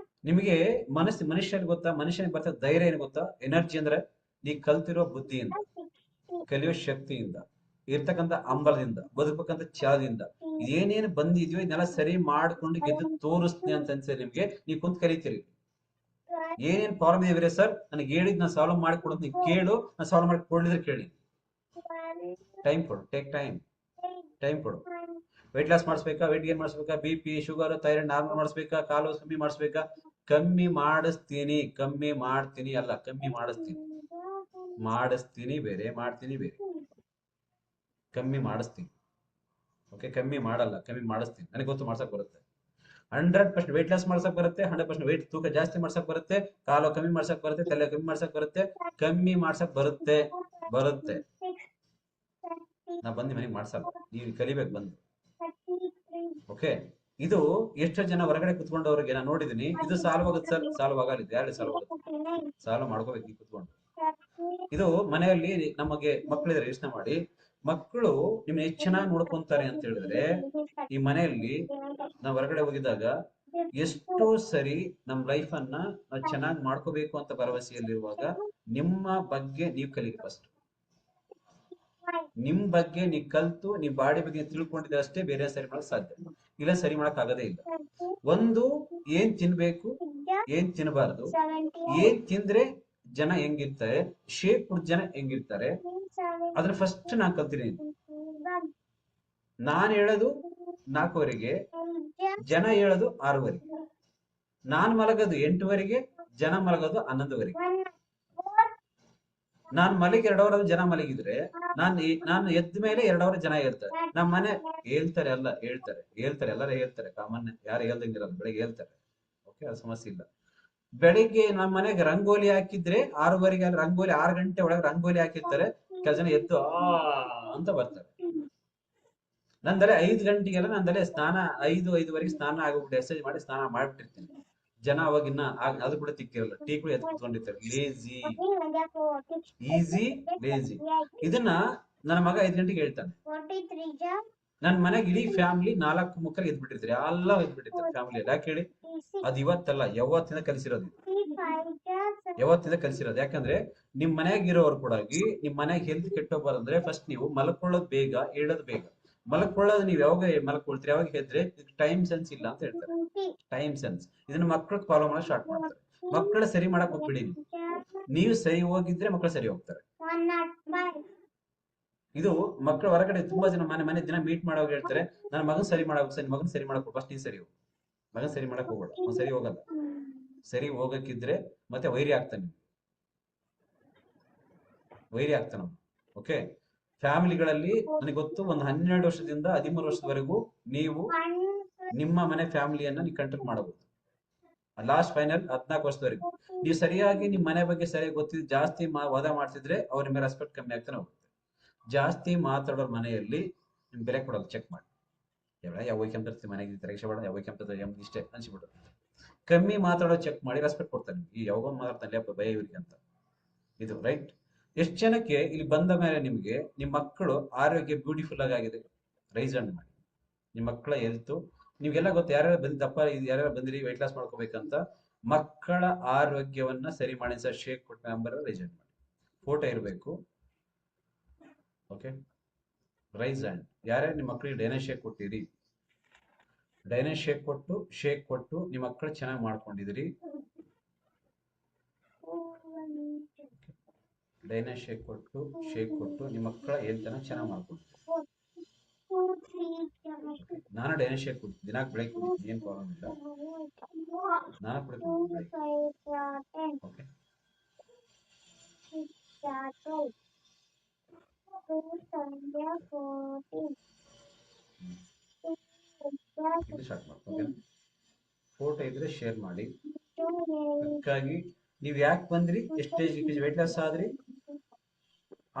ನಿಮಗೆ ಮನುಷ್ಯನಿಗೆ ಗೊತ್ತಾ, ಮನುಷ್ಯನಿಗೆ ಬರ್ತದ ಧೈರ್ಯ ಏನು ಗೊತ್ತಾ, ಎನರ್ಜಿ ಅಂದ್ರೆ ನೀ ಕಲ್ತಿರೋ ಬುದ್ಧಿಯಿಂದ, ಕಲಿಯೋ ಶಕ್ತಿಯಿಂದ, ಇರ್ತಕ್ಕಂಥ ಅಂಬಲದಿಂದ, ಬದುಕಬೇಕಂತ ಛಲದಿಂದ, ಏನೇನು ಬಂದಿದ್ಯೋ ಇದನ್ನೆಲ್ಲ ಸರಿ ಮಾಡ್ಕೊಂಡು ಗೆದ್ದು ತೋರಿಸ್ತೀನಿ ಅಂತ ಅನ್ಸರಿ ನಿಮ್ಗೆ, ನೀವು ಕುಂತ್ ಕಲಿತೀರಿ. ಏನೇನ್ ಪ್ರಾಬ್ಲಮ್ ಇದೆ ಸರ್ ನನಗೆ ಹೇಳಿದ್ ನಾನು ಸಾಲ್ವ್ ಮಾಡಿ ಕೊಡೋದು, ನೀವು ಕೇಳು, ನಾನು ಸಾಲ್ವ್ ಮಾಡಿ ಕೊಡ್ಲಿದ್ರೆ ಕೇಳಿ. ಟೈಮ್ ಕೊಡು, ಟೇಕ್ ಟೈಮ್ ಕೊಡು. ವೆಯ್ಟ್ ಲಾಸ್ ಮಾಡಿಸ್ಬೇಕಾ, ವೆಯ್ಟ್ ಗೇನ್ ಮಾಡಿಸ್ಬೇಕಾ, BP, ಶುಗರ್, ಥೈರಾಯ್ಡ್ ನಾರ್ಮಲ್ ಮಾಡಿಸ್ಬೇಕಾ, ಕಾಲು ಕಮ್ಮಿ ಮಾಡಿಸ್ಬೇಕಾ? ಕಮ್ಮಿ ಮಾಡ್ತೀನಿ ಅಲ್ಲ, ಕಮ್ಮಿ ಮಾಡಿಸ್ತೀನಿ ಬೇರೆ, ಮಾಡ್ತೀನಿ ಬೇರೆ. ಕಮ್ಮಿ ಮಾಡಿಸ್ತೀನಿ. ಓಕೆ, ಕಮ್ಮಿ ಮಾಡಲ್ಲ, ಕಮ್ಮಿ ಮಾಡಿಸ್ತೀನಿ. ನನಗೆ ಗೊತ್ತು, ಮಾಡ್ಸಕ್ ಬರುತ್ತೆ. 100% weight ಲಾಸ್ ಮಾಡ್ಸಕ್ ಬರುತ್ತೆ, 100% weight ತೂಕ ಜಾಸ್ತಿ ಮಾಡ್ಸಕ್ ಬರುತ್ತೆ, ಕಾಲು ಕಮ್ಮಿ ಮಾಡ್ಸಕ್ ಬರುತ್ತೆ, ತಲೆ ಕಮ್ಮಿ ಮಾಡ್ಸಕ್ ಬರುತ್ತೆ, ಕಮ್ಮಿ ಮಾಡ್ಸಕ್ ಬರುತ್ತೆ. ನಾ ಬಂದು ಮನೆಗೆ ಮಾಡ್ಸಲ್ಲ, ನೀವು ಕಲಿಬೇಕು ಬಂದು. ಓಕೆ, ಇದು ಎಷ್ಟೋ ಜನ ಹೊರಗಡೆ ಕುತ್ಕೊಂಡವ್ರಿಗೆ ನಾನು ನೋಡಿದೀನಿ, ಇದು ಸಾಲ್ವ್ ಆಗುತ್ತೆ ಸರ್, ಸಾಲ್ವ್ ಆಗಲ್ಲ, ಇದು ಯಾರು ಸಾಲ್ವ್ ಆಗುತ್ತೆ, ಸಾಲ್ವ್ ಮಾಡ್ಕೋಬೇಕು ನೀವು ಕುತ್ಕೊಂಡು. ಇದು ಮನೆಯಲ್ಲಿ ನಮಗೆ ಮಕ್ಕಳಿದ್ರೆ ಯೋಚನೆ ಮಾಡಿ, ಮಕ್ಕಳು ನಿಮ್ನ ಎಷ್ಟು ಚೆನ್ನಾಗಿ ನೋಡ್ಕೊಂತಾರೆ ಅಂತ ಹೇಳಿದ್ರೆ, ಈ ಮನೆಯಲ್ಲಿ ನಾವು ಹೊರಗಡೆ ಹೋಗಿದಾಗ ಎಷ್ಟೋ ಸರಿ ನಮ್ ಲೈಫ್ ಅನ್ನ ನಾವು ಚೆನ್ನಾಗಿ ಮಾಡ್ಕೋಬೇಕು ಅಂತ ಭರವಸೆಯಲ್ಲಿರುವಾಗ ನಿಮ್ಮ ಬಗ್ಗೆ ನೀವು ಕಲಿಬೇಕು. ಫಸ್ಟ್ ನಿಮ್ ಬಗ್ಗೆ ನೀವು ಕಲ್ತು ನಿಮ್ ಬಾಡಿ ಬಗ್ಗೆ ತಿಳ್ಕೊಂಡಿದ್ರೆ ಅಷ್ಟೇ ಬೇರೆ ಸರಿ ಮಾಡಕ್ ಸಾಧ್ಯ, ಇಲ್ಲ ಸರಿ ಮಾಡಕ್ ಆಗದೇ ಇಲ್ಲ. ಒಂದು, ಏನ್ ತಿನ್ಬೇಕು, ಏನ್ ತಿನ್ನಬಾರ್ದು, ಏನ್ ತಿಂದ್ರೆ ಜನ ಹೆಂಗಿರ್ತಾರೆ, ಶೇಪ್ ಜನ ಹೆಂಗಿರ್ತಾರೆ, ಅದನ್ನ ಫಸ್ಟ್ ನಾನ್ ಕಲ್ತೀನಿ. ನಾನ್ ಹೇಳೋದು 4ವರೆಗೆ, ಜನ ಹೇಳೋದು 6ವರೆಗೆ, ನಾನ್ ಮಲಗೋದು 8ವರೆಗೆ, ಜನ ಮಲಗೋದು 11ವರೆಗೆ. ನಾನ್ ಮಲಗಿ 2 ಅವರ್ ಜನ ಮಲಗಿದ್ರೆ ನಾನು ಎದ್ದ ಮೇಲೆ 2 ಅವರ್ ಜನ ಹೇಳ್ತಾರೆ. ನಮ್ಮ ಮನೆ ಹೇಳ್ತಾರೆ, ಎಲ್ಲ ಹೇಳ್ತಾರೆ, ಎಲ್ಲರೂ ಹೇಳ್ತಾರೆ, ಕಾಮನ್, ಯಾರು ಹೇಳ್ದಂಗಿರಲ್ಲ, ಬೆಳಿಗ್ಗೆ ಹೇಳ್ತಾರೆ. ಓಕೆ, ಅದು ಸಮಸ್ಯೆ ಇಲ್ಲ. ಬೆಳಿಗ್ಗೆ ನಮ್ಮ ಮನೆಗೆ ರಂಗೋಲಿ ಹಾಕಿದ್ರೆ 6ವರೆಗೆ, ರಂಗೋಲಿ 6 ಗಂಟೆ ಒಳಗೆ ರಂಗೋಲಿ ಹಾಕಿರ್ತಾರೆ, ಕೆಲ ಜನ ಎದ್ದು ಅಂತ ಬರ್ತಾರೆ. ನಂದಲ್ಲೇ 5 ಗಂಟೆಗೆಲ್ಲ ನಂದಲ್ಲೇ ಸ್ನಾನ, 5-5:30 ಸ್ನಾನ ಆಗೋಗ್ಬಿಟ್ಟು ಎಕ್ಸರ್ಸೈಸ್ ಮಾಡಿ ಸ್ನಾನ ಮಾಡ್ಬಿಟ್ಟಿರ್ತೀನಿ. ಜನ ಅವಾಗ ಇನ್ನ ಅದು ಕೂಡ ತಿಕ್ಕಿರಲ್ಲ, ಟೀ ಕೂಡ ಎದ್ದು ಕುತ್ಕೊಂಡಿರ್ತಾರೆ. Lazy, easy, lazy. ಇದನ್ನ ನನ್ನ ಮಗ 5 ಗಂಟೆಗೆ ಹೇಳ್ತಾನೆ. ನನ್ ಮನೆಗೆ ಇಡೀ ಫ್ಯಾಮಿಲಿ 4 ಮುಕ್ಕಲ್ಲಿ ಎದ್ಬಿಟ್ಟಿರ್ತಾರೆ, ಎಲ್ಲ ಎದ್ಬಿಟ್ಟಿರ್ತಾರೆ ಫ್ಯಾಮಿಲಿ. ಯಾಕೆ ಹೇಳಿ, ಅದು ಇವತ್ತಲ್ಲ, ಯಾವತ್ತಿಂದ ಕಲಿಸಿರೋದು, ಯಾವತ್ತಿಂದ ಕಲಿಸಿರೋದು. ಯಾಕಂದ್ರೆ ನಿಮ್ ಮನೆಯಾಗ ಇರೋರು ಕೂಡ ನಿಮ್ ಮನೆಗೆ ಹೆಲ್ತ್ ಕೆಟ್ಟೋಗ್ಬಾರಂದ್ರೆ ಫಸ್ಟ್ ನೀವು ಮಲ್ಕೊಳ್ಳೋದು ಬೇಗ, ಹೇಳೋದು ಬೇಗ. ಮಲ್ಕೊಳ್ಳೋದು ನೀವು ಯಾವಾಗ ಮಲ್ಕೊಳ್ತೀರಿ, ಯಾವಾಗ ಹೆದ್ರೆ ಟೈಮ್ ಸೆನ್ಸ್ ಇಲ್ಲ ಅಂತ ಹೇಳ್ತಾರೆ. ಟೈಮ್ ಸೆನ್ಸ್ ಇದನ್ನ ಮಕ್ಕಳು ಫಾಲೋ ಮಾಡಕ್ ಸ್ಟಾರ್ಟ್ ಮಾಡ್ತಾರೆ. ಮಕ್ಕಳ ಸರಿ ಮಾಡಕ್ ಹೋಗ್ಬಿಡಿ, ನೀವು ಸರಿ ಹೋಗಿದ್ರೆ ಮಕ್ಕಳು ಸರಿ ಹೋಗ್ತಾರೆ. ಇದು ಮಕ್ಕಳು ಹೊರಗಡೆ ತುಂಬಾ ಜನ ಮನೆ ದಿನ ಮೀಟ್ ಮಾಡೋವಾಗ ಹೇಳ್ತಾರೆ, ನನ್ನ ಮಗನ್ ಸರಿ ಮಾಡಕ್ ಮಗನ್ ಸರಿ ಮಾಡಕ್ ಫಸ್ಟ್ ನೀನ್ ಸರಿ ಹೋಗು, ಮಗನ್ ಸರಿ ಮಾಡಕ್ ಹೋಗ್ಬೇಡ, ಅವ್ನು ಸರಿ ಹೋಗಲ್ಲ. ಸರಿ ಹೋಗಕ್ಕಿದ್ರೆ ಮತ್ತೆ ವೈರಿ ಆಗ್ತಾನೆ, ವೈರಿ ಆಗ್ತಾನ. ಓಕೆ, ಫ್ಯಾಮಿಲಿಗಳಲ್ಲಿ ನನಗೆ ಗೊತ್ತು, ಒಂದು 12 ವರ್ಷದಿಂದ 13 ವರ್ಷದವರೆಗೂ ನೀವು ನಿಮ್ಮ ಮನೆ ಫ್ಯಾಮಿಲಿಯನ್ನ ನೀವು ಕಂಟ್ರೋಲ್ ಮಾಡಬಹುದು. ಲಾಸ್ಟ್ ಫೈನಲ್ 14 ವರ್ಷದವರೆಗೂ ನೀವು ಸರಿಯಾಗಿ ನಿಮ್ಮ ಮನೆ ಬಗ್ಗೆ ಸರಿಯಾಗಿ ಗೊತ್ತಿದ್ದು ಜಾಸ್ತಿ ವಾದ ಮಾಡ್ತಿದ್ರೆ ಅವ್ರ ನಿಮ್ಮ ರೆಸ್ಪೆಕ್ಟ್ ಕಮ್ಮಿ ಆಗ್ತಾನೆ ಹೋಗುತ್ತೆ. ಜಾಸ್ತಿ ಮಾತಾಡೋರ್ ಮನೆಯಲ್ಲಿ ನಿಮ್ ಬೆಲೆ ಕೊಡೋದು ಚೆಕ್ ಮಾಡಿ. ಯಾವ ಕೆಂಪಿರ್ತೀವಿ ಮನೆಗೆ ಪರೀಕ್ಷೆ ಬೇಡ, ಯಾವ ಕೆಂಪಿರ್ತಾರೆ ಇಷ್ಟೇ ಅನ್ಸಿಬಿಟ್ಟು. ಕಮ್ಮಿ ಮಾತಾಡೋ ಚೆಕ್ ಮಾಡಿ ರೆಸ್ಪೆಕ್ಟ್ ಕೊಡ್ತಾನೆ. ಈ ಯಾವಾಗ ಮಾತಾಡ್ತಾನೆ ಅಪ್ಪ ಭಯ ಇವ್ರಿಗೆ ಅಂತ. ಇದು ರೈಟ್. ಎಷ್ಟು ಜನಕ್ಕೆ ಇಲ್ಲಿ ಬಂದ ಮೇಲೆ ನಿಮ್ಗೆ ನಿಮ್ಮ ಮಕ್ಕಳು ಆರೋಗ್ಯ ಬ್ಯೂಟಿಫುಲ್ ಆಗಿದೆ, ರೈಸ್ ಅಂಡ್ ಮಾಡಿ. ನಿಮ್ಮ ಮಕ್ಕಳ ಹೆಲ್ತ್ ನಿಮ್ಗೆಲ್ಲ ಗೊತ್ತು, ಯಾರ್ಯಾರು ಬಂದಿದ್ದಪ್ಪ, ಯಾರ್ಯಾರು ಬಂದಿರಿ ವೆಯ್ಟ್ ಲಾಸ್ ಮಾಡ್ಕೋಬೇಕಂತ. ಮಕ್ಕಳ ಆರೋಗ್ಯವನ್ನ ಸರಿ ಮಾಡಿ ಸರ್, ಶೇಕ್ ಕೊಟ್ಟ ನಂಬರ್ ರೈಸ್ ಅಂಡ್ ಮಾಡಿ, ಫೋಟೋ ಇರಬೇಕು. Okay, raise hand. ಯಾರ್ಯಾರು ನಿಮ್ಮ ಮಕ್ಕಳಿಗೆ ಡೈನೋ ಶೇಕ್ ಕೊಟ್ಟಿರಿ, ಡೈನೋ ಶೇಕ್ ಕೊಟ್ಟು ನಿಮ್ಮ ಮಕ್ಕಳು ಚೆನ್ನಾಗಿ ಮಾಡ್ಕೊಂಡಿದಿರಿ. ಡೈನೋ ಶೇಕ್ ಕೊಟ್ಟು ನಿಮ್ಮ ಮಕ್ಕಳ ಹೆಲ್ತನ್ನ ಚೆನ್ನಾಗಿ ಮಾಡ್ಕೊಂಡಿದ್ದೀರಿ. ನಾನು ಡೈನೋ ಶೇಕ್ ಕೊಡ್ತೀನಿ, ದಿನಾಕ್ ಬೆಳಗ್ಗೆ ಕುಡಿತೀನಿ, ಏನ್ ಪ್ರಾಬ್ಲಮ್ ಇಲ್ಲ. ನಾನು ಕುಡಿತೀನಿ. ಓಕೆ, ಸ್ಟಾರ್ಟ್ ಮಾಡಿ. ಫೋಟೋ ಇದ್ರೆ ಶೇರ್ ಮಾಡಿ. ಅದಕ್ಕಾಗಿ ನೀವ್ ಯಾಕೆ ಬಂದ್ರಿ, ಎಷ್ಟೇ ವೆಯ್ಟ್ ಲಾಸ್ ಆದ್ರಿ,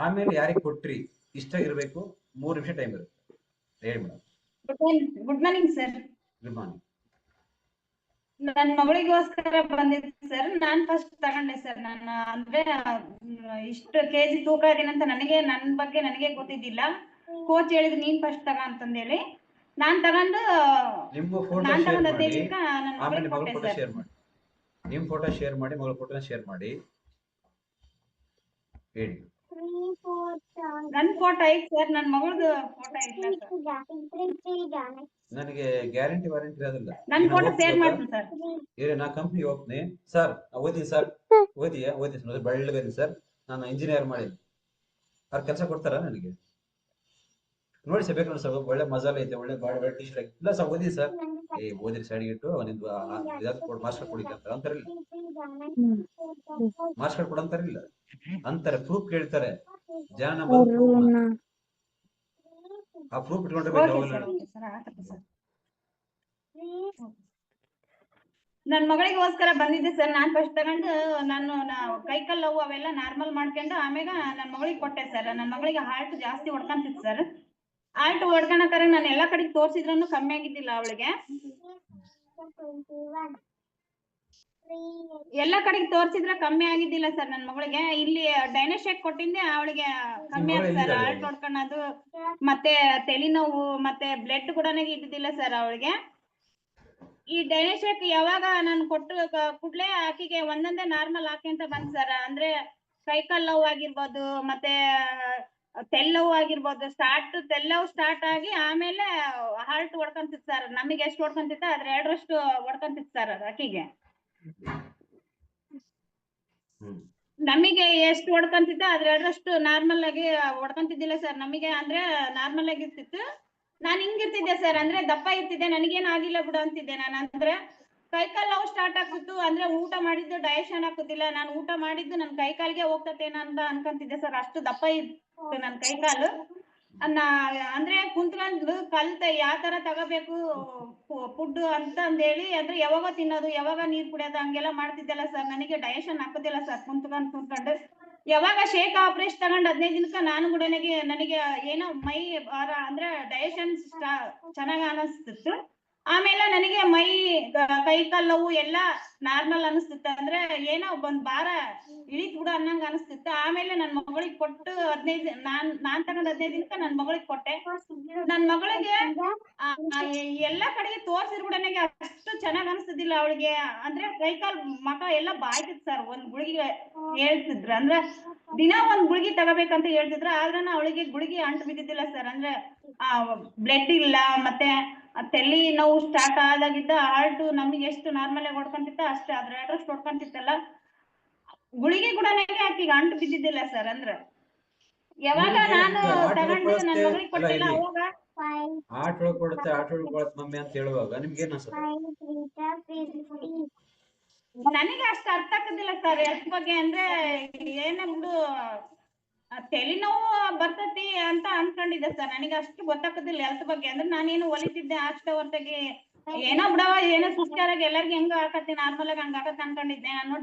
ಆಮೇಲೆ ಯಾರಿಗೆ ಕೊಟ್ರಿ, ಇಷ್ಟ ಇರಬೇಕು. 3 ನಿಮಿಷ ಟೈಮ್ ಇರುತ್ತೆ, ಹೇಳಿ madam.
Good morning sir.
Good morning.
ನನ್ನ ಮಗಳಿಗೋಸ್ಕರ ಬಂದಿದ್ದೆ ಸರ್. ನಾನ್ ಫಸ್ಟ್ ತಗೊಂಡೆ ಸರ್. ನಾನು ಅಂದ್ರೆ ಇಷ್ಟು ಕೆಜಿ ತೂಕ ಇದೀನಂತ ನನ್ನ ಬಗ್ಗೆ ನನಗೆ ಗೊತ್ತಿದ್ದಿಲ್ಲ. ಕೋಚ್ ಹೇಳಿದ್ರು ನೀನ್ ಫಸ್ಟ್ ತಗ ಅಂತಂದೇಳಿ ನಾನ್ ತಗೊಂಡು
ನಿಮ್ಮ ಫೋಟೋ ಶೇರ್ ಮಾಡಿ, ನಿಮ್ ಫೋಟೋ ಶೇರ್ ಮಾಡಿ, ಮಗಳ ಫೋಟೋನ ಶೇರ್ ಮಾಡಿ, ಹೇಳಿ.
ನನ್ ಫೋಟೋ ಐತ್ ಸರ್, ನನ್ ಮಗಳದು ಫೋಟೋ ಇಲ್ಲ ಸರ್.
ನನಗೆ ಗ್ಯಾರಂಟಿ ವಾರಂಟಿ ಇರೋದಿಲ್ಲ.
ನನ್ ಫೋಟೋ ಶೇರ್ ಮಾಡ್ತೀನಿ ಸರ್.
ನಾ ಕಂಪ್ನಿ ಹೋಗ್ತೀನಿ ಸರ್, ಓದಿನಿ ಸರ್, ಓದಿ ಬೆಳ್ಳಗದಿ ಸರ್, ನಾನು ಇಂಜಿನಿಯರ್ ಮಾಡಿದ್ದೀನಿ. ಅವ್ರು ಕೆಲಸ ಕೊಡ್ತಾರ ನನಗೆ? ನೋಡಿ ಸರ್, ಬೇಕು ನೋಡಿ ಸರ್, ಒಳ್ಳೆ ಮಸಾಲೆ ಐತೆ, ಒಳ್ಳೆ ಒಳ್ಳೆ ಟೀ ಶರ್ಟ್ ಇಲ್ಲ ಸರ್, ಓದಿ ಸರ್. ಓದಿರಿ ಸೈಡ್ ಇಟ್ಟು ನಿಮ್ದು ಮಾಸ್ಟರ್ ಕೊಡಿಕಂತ ಅಂತಾರಿಲ್ಲ, ಮಾಸ್ಟರ್ ಕೊಡಂತಾರಿಲ್ಲ ಅಂತಾರೆ. ಪ್ರೂಫ್ ಕೇಳ್ತಾರೆ ಜನ, ಆ ಪ್ರೂಫ್ ಇಟ್ಕೊಂಡ್ರೆ
ನನ್ ಮಗಳಿಗೋಸ್ಕರ ಬಂದಿದ್ದೆ ಸರ್. ನಾನ್ ಫಸ್ಟ್ ತಗೊಂಡು ನಾನು ಕೈ ಕಾಲ್ ನೋವು ಅವೆಲ್ಲ ನಾರ್ಮಲ್ ಮಾಡ್ಕೊಂಡು ಆಮ್ಯಾಗ ನನ್ ಮಗಳಿಗೆ ಕೊಟ್ಟೆ ಸರ್. ನನ್ ಮಗಳಿಗೆ ಹಾರ್ಟ್ ಜಾಸ್ತಿ ಹೊಡ್ಕೊಂತಿತ್ತು ಸರ್. ಹಾರ್ಟ್ ಹೊಡ್ಕೊಳಕರ ನಾನು ಎಲ್ಲಾ ಕಡೆ ತೋರ್ಸಿದ್ರೂ ಕಮ್ಮಿ ಆಗಿದ್ದಿಲ್ಲ ಅವಳಿಗೆ. ಎಲ್ಲಾ ಕಡೆಗೆ ತೋರ್ಸಿದ್ರೆ ಕಮ್ಮಿ ಆಗಿದ್ದಿಲ್ಲ ಸರ್ ನನ್ ಮಗಳಿಗೆ. ಇಲ್ಲಿ ಡೈನೋಶೇಕ್ ಕೊಟ್ಟಿದ್ದೆ ಅವಳಿಗೆ ಕಮ್ಮಿ ಆಯ್ತು ಸರ್. ಹಾರ್ಟ್ ಹೊಡ್ಕೊಳೋದು ಮತ್ತೆ ತಲೆನೋವು ಮತ್ತೆ ಬ್ಲಡ್ ಕೂಡ ಇದ್ದಿದ್ದಿಲ್ಲ ಸರ್ ಅವಳಿಗೆ. ಈ ಡೈನೋಶೇಕ್ ಯಾವಾಗ ನಾನು ಕೊಟ್ಟು ಕೂಡ್ಲೆ ಆಕಿಗೆ ಒಂದೊಂದೇ ನಾರ್ಮಲ್ ಹಾಕಿ ಅಂತ ಬಂದ್ ಸರ್. ಅಂದ್ರೆ ಕೈಕಾಲ್ ನೋವು ಆಗಿರ್ಬೋದು ಮತ್ತೆ ತೆಲ್ಲವು ಆಗಿರ್ಬೋದು. ತೆಲ್ಲವು ಸ್ಟಾರ್ಟ್ ಆಗಿ ಆಮೇಲೆ ಹಾರ್ಟ್ ಹೊಡ್ಕೊಂತಿತ್ತು ಸರ್. ನಮಗೆ ಎಷ್ಟು ಹೊಡ್ಕೊಂತಿತ್ತ ಅದ್ರ 2ರಷ್ಟು ಹೊಡ್ಕೊಂತಿತ್ತು ಸರ್ ಆಕಿಗೆ. ನಮಗೆ ಎಷ್ಟು ಹೊಡ್ಕೊಂತಿತ್ತ ಅದ್ರ 2ರಷ್ಟು ನಾರ್ಮಲ್ ಆಗಿ ಹೊಡ್ಕೊಂತಿದ್ದಿಲ್ಲ ಸರ್ ನಮಗೆ. ಅಂದ್ರೆ ನಾರ್ಮಲ್ ಆಗಿ ಇರ್ತಿತ್ತು. ನಾನ್ ಹಿಂಗಿರ್ತಿದ್ದೆ ಸರ್. ಅಂದ್ರೆ ದಪ್ಪ ಇರ್ತಿದ್ದೆ, ನನಗೇನ್ ಆಗಿಲ್ಲ ಬಿಡು ಅಂತಿದ್ದೆ ನಾನು. ಅಂದ್ರೆ ಕೈಕಾಲ್ ನೋವು ಸ್ಟಾರ್ಟ್ ಆಗ್ತಿತ್ತು. ಅಂದ್ರೆ ಊಟ ಮಾಡಿದ್ದು ಡೈಜೆಷನ್ ಆಗ್ತಿದ್ದಿಲ್ಲ. ನಾನು ಊಟ ಮಾಡಿದ್ದು ನನ್ ಕೈಕಾಲ್ಗೆ ಹೋಗ್ತತೇನ ಅಂತ ಅನ್ಕೊಂತಿದ್ದೆ ಸರ್. ಅಷ್ಟು ದಪ್ಪ ಇತ್ತು ನನ್ ಕೈಕಾಲು. ಅಂದ್ರೆ ಕುಂತ್ಕೊಂಡು ಕಲ್ತೆ ಯಾವ ತರ ತಗೋಬೇಕು ಫುಡ್ ಅಂತಂದೇಳಿ. ಅಂದ್ರೆ ಯಾವಾಗ ತಿನ್ನೋದು ಯಾವಾಗ ನೀರ್ ಕುಡಿಯೋದು ಹಂಗೆಲ್ಲ ಮಾಡ್ತಿದ್ದೆಲ್ಲ ಸರ್. ನನಗೆ ಡೈಜೆಷನ್ ಹಾಕೋದಿಲ್ಲ ಸರ್ ಕುಂತ್ಕೊಂಡು. ಯಾವಾಗ ಶೇಕ್ ಆಪರೇಷನ್ ತಗೊಂಡ್ 15 ದಿನಕ್ಕ ನಾನು ಕೂಡ ನನಗೆ ಏನೋ ಮೈ ಭಾರ ಅಂದ್ರೆ ಡೈಜೆಷನ್ ಚೆನ್ನಾಗ್ ಅನಿಸ್ತಿತ್ತು. ಆಮೇಲೆ ನನಗೆ ಮೈ ಕೈ ಕಾಲ್ ನೋವು ಎಲ್ಲ ನಾರ್ಮಲ್ ಅನಿಸ್ತಿತ್ತು. ಅಂದ್ರೆ ಏನೋ ಒಂದ್ ಭಾರ ಇಳಿತ್ ಬಿಡು ಅನ್ನಂಗ ಅನಿಸ್ತಿತ್ತು. ಆಮೇಲೆ ನನ್ ಮಗಳಿಗೆ ಕೊಟ್ಟು 15 ನಾನ್ ತಗೊಂಡ್ 15 ದಿನಕ್ಕ ನನ್ ಮಗಳಿಗೆ ಕೊಟ್ಟೆ. ನನ್ ಮಗಳಿಗೆ ಎಲ್ಲಾ ಕಡೆಗೆ ತೋರ್ಸಿದ್ರು ಕೂಡ ನನಗೆ ಅಷ್ಟು ಚೆನ್ನಾಗ್ ಅನಿಸ್ತಿದ್ದಿಲ್ಲ ಅವಳಿಗೆ. ಅಂದ್ರೆ ಕೈಕಾಲ್ ಮಕ ಎಲ್ಲ ಬಾಯ್ತಿತ್ತು ಸರ್. ಒಂದ್ ಗುಳಿಗೆ ಹೇಳ್ತಿದ್ರು. ಅಂದ್ರೆ ದಿನ ಒಂದ್ ಗುಳಿಗೆ ತಗೋಬೇಕಂತ ಹೇಳ್ತಿದ್ರು. ಆದ್ರೂ ಅವಳಿಗೆ ಗುಳಿಗೆ ಅಂಟು ಬಿದ್ದಿದ್ದಿಲ್ಲ ಸರ್. ಅಂದ್ರೆ ಬ್ಲಡ್ ಇಲ್ಲ ಮತ್ತೆ ತಲೆ ನೋವು ಸ್ಟಾರ್ಟ್ ಆದಾಗಿದ್ದ ಹಾರ್ಟ್ ನಮಗೆ ಎಷ್ಟು ನಾರ್ಮಲ್ ಆಗಿ ಹೊಡ್ಕೊಂತಿತ್ತ ಅಷ್ಟೇ ಅದ್ರ 2ರಷ್ಟು ಹೊಡ್ಕೊಂತಿತ್ತಲ್ಲ. ಗುಳಿಗೆ ಕೂಡ ಆಕಿಗೆ ಅಂಟು ಬಿದ್ದಿದ್ದಿಲ್ಲ ಸರ್. ಅಂದ್ರೆ ಯಾವಾಗ ನಾನು ತಗೊಂಡು ನನ್ ಮಗಳಿಗೆ ಕೊಟ್ಟೆಲ್ಲ ಅವಾಗ
ಆಟ ಕೊಡುತ್ತೆ ಮಮ್ಮಿ ಅಂತ ಹೇಳುವಾಗ ನಿಮ್ಗೆ ಏನ್ ಅನ್ಸುತ್ತೆ?
ನನಗೆ ಅಷ್ಟು ಅರ್ಥ ಆಗೋದಿಲ್ಲ ಸರ್ ಹೆಲ್ತ್ ಬಗ್ಗೆ. ಅಂದ್ರೆ ಏನೇ ಬಿಡು ತಲೆನೋವು ಬರ್ತತಿ ಅಂತ ಅನ್ಕೊಂಡಿದ್ದೆ ಸರ್. ನನಗೆ ಅಷ್ಟು ಗೊತ್ತಾಗೋದಿಲ್ಲ ಹೆಲ್ತ್ ಬಗ್ಗೆ. ಅಂದ್ರೆ ನಾನೇನು ಒಲಿತಿದ್ದೆ ಅಷ್ಟೇ ಹೊರತಾಗಿ ಏನೋ ಬಿಡವ ಏನೋ ಸುಸ್ತಾರಾಗಿ ಎಲ್ಲರಿಗೂ ಹೆಂಗ ಆಕತಿ ನಾರ್ಮಲ್ ಆಗಿ ಹಂಗ ಆಗತ್ತೆ ಅನ್ಕೊಂಡಿದ್ದೆ ನಾನು.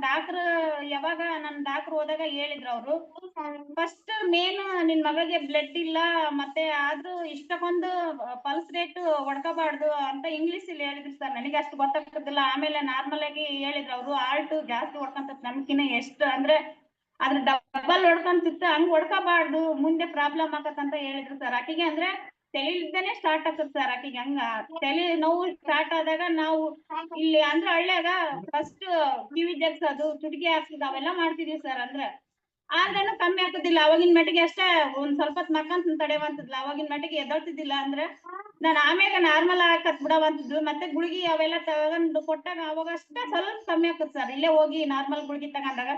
ಯಾವಾಗ ನನ್ ಡಾಕ್ಟರ್ ಹೋದಾಗ ಹೇಳಿದ್ರು ಅವರು, ಫಸ್ಟ್ ಮೇನ್ ನಿನ್ ಮಗಳಿಗೆ ಬ್ಲಡ್ ಇಲ್ಲ ಮತ್ತೆ ಆದ್ರೂ ಇಷ್ಟಕ್ಕೊಂದು ಪಲ್ಸ್ ರೇಟ್ ಹೊಡ್ಕೋಬಾರ್ದು ಅಂತ ಇಂಗ್ಲಿಷ್ ಅಲ್ಲಿ ಹೇಳಿದ್ರು ಸರ್. ನನಗೆ ಅಷ್ಟು ಗೊತ್ತಾಗೋದಿಲ್ಲ. ಆಮೇಲೆ ನಾರ್ಮಲ್ ಆಗಿ ಹೇಳಿದ್ರು ಅವರು, ಹಾರ್ಟ್ ಜಾಸ್ತಿ ಹೊಡ್ಕೊಂತ ನಮ್ಕಿನ ಎಷ್ಟು ಅಂದ್ರೆ ಅದ್ರ ಡಬಲ್ ಹೊಡ್ಕೊಂತಿತ್ತು ಹಂಗ್ ಹೊಡ್ಕೋಬಾರ್ದು ಮುಂದೆ ಪ್ರಾಬ್ಲಮ್ ಆಗತ್ತಂತ ಹೇಳಿದ್ರು ಸರ್. ಆಕಿಗೆ ಅಂದ್ರೆ ತಲೆಲಿದ್ದಾನೆ ಸ್ಟಾರ್ಟ್ ಆಗ್ತದೆ ಸರ್. ಆಕಿಗೆ ಹಂಗ ತಲೆ ನೋವು ಸ್ಟಾರ್ಟ್ ಆದಾಗ ನಾವು ಇಲ್ಲಿ ಅಂದ್ರೆ ಹಳ್ಳಿಯಾಗ ಫಸ್ಟ್ ಕಿವಿ ಜಗ್ಸೋದು ಚುಟ್ಕಿ ಹಾಕ್ಸೋದು ಅವೆಲ್ಲ ಮಾಡ್ತಿದೀವಿ ಸರ್. ಅಂದ್ರೆ ಆದ್ರೂ ಕಮ್ಮಿ ಆಗ್ತದಿಲ್ಲ. ಅವಾಗಿನ ಮಟ್ಟಿಗೆ ಅಷ್ಟೇ ಒಂದ್ ಸ್ವಲ್ಪ ಮಕ್ಕಂತ ತಡೆವಂತಿದ್ಲ. ಅವಾಗಿನ ಮಟ್ಟಿಗೆ ಎದ್ದಳ್ತಿದ್ದಿಲ್ಲ. ಅಂದ್ರೆ ನಾನ್ ಆಮ್ಯಾಗ ನಾರ್ಮಲ್ ಹಾಕತ್ ಬಿಡವಂತಿದ್ಲು. ಮತ್ತೆ ಗುಳಿಗಿ ಅವೆಲ್ಲ ತಗೊಂಡು ಕೊಟ್ಟಾಗ ಅವಾಗ ಅಷ್ಟೇ ಸ್ವಲ್ಪ ಕಮ್ಮಿ ಆಗ್ತದೆ ಸರ್. ಇಲ್ಲೇ ಹೋಗಿ ನಾರ್ಮಲ್ ಗುಳಿಗಿ ತಗೊಂಡಾಗ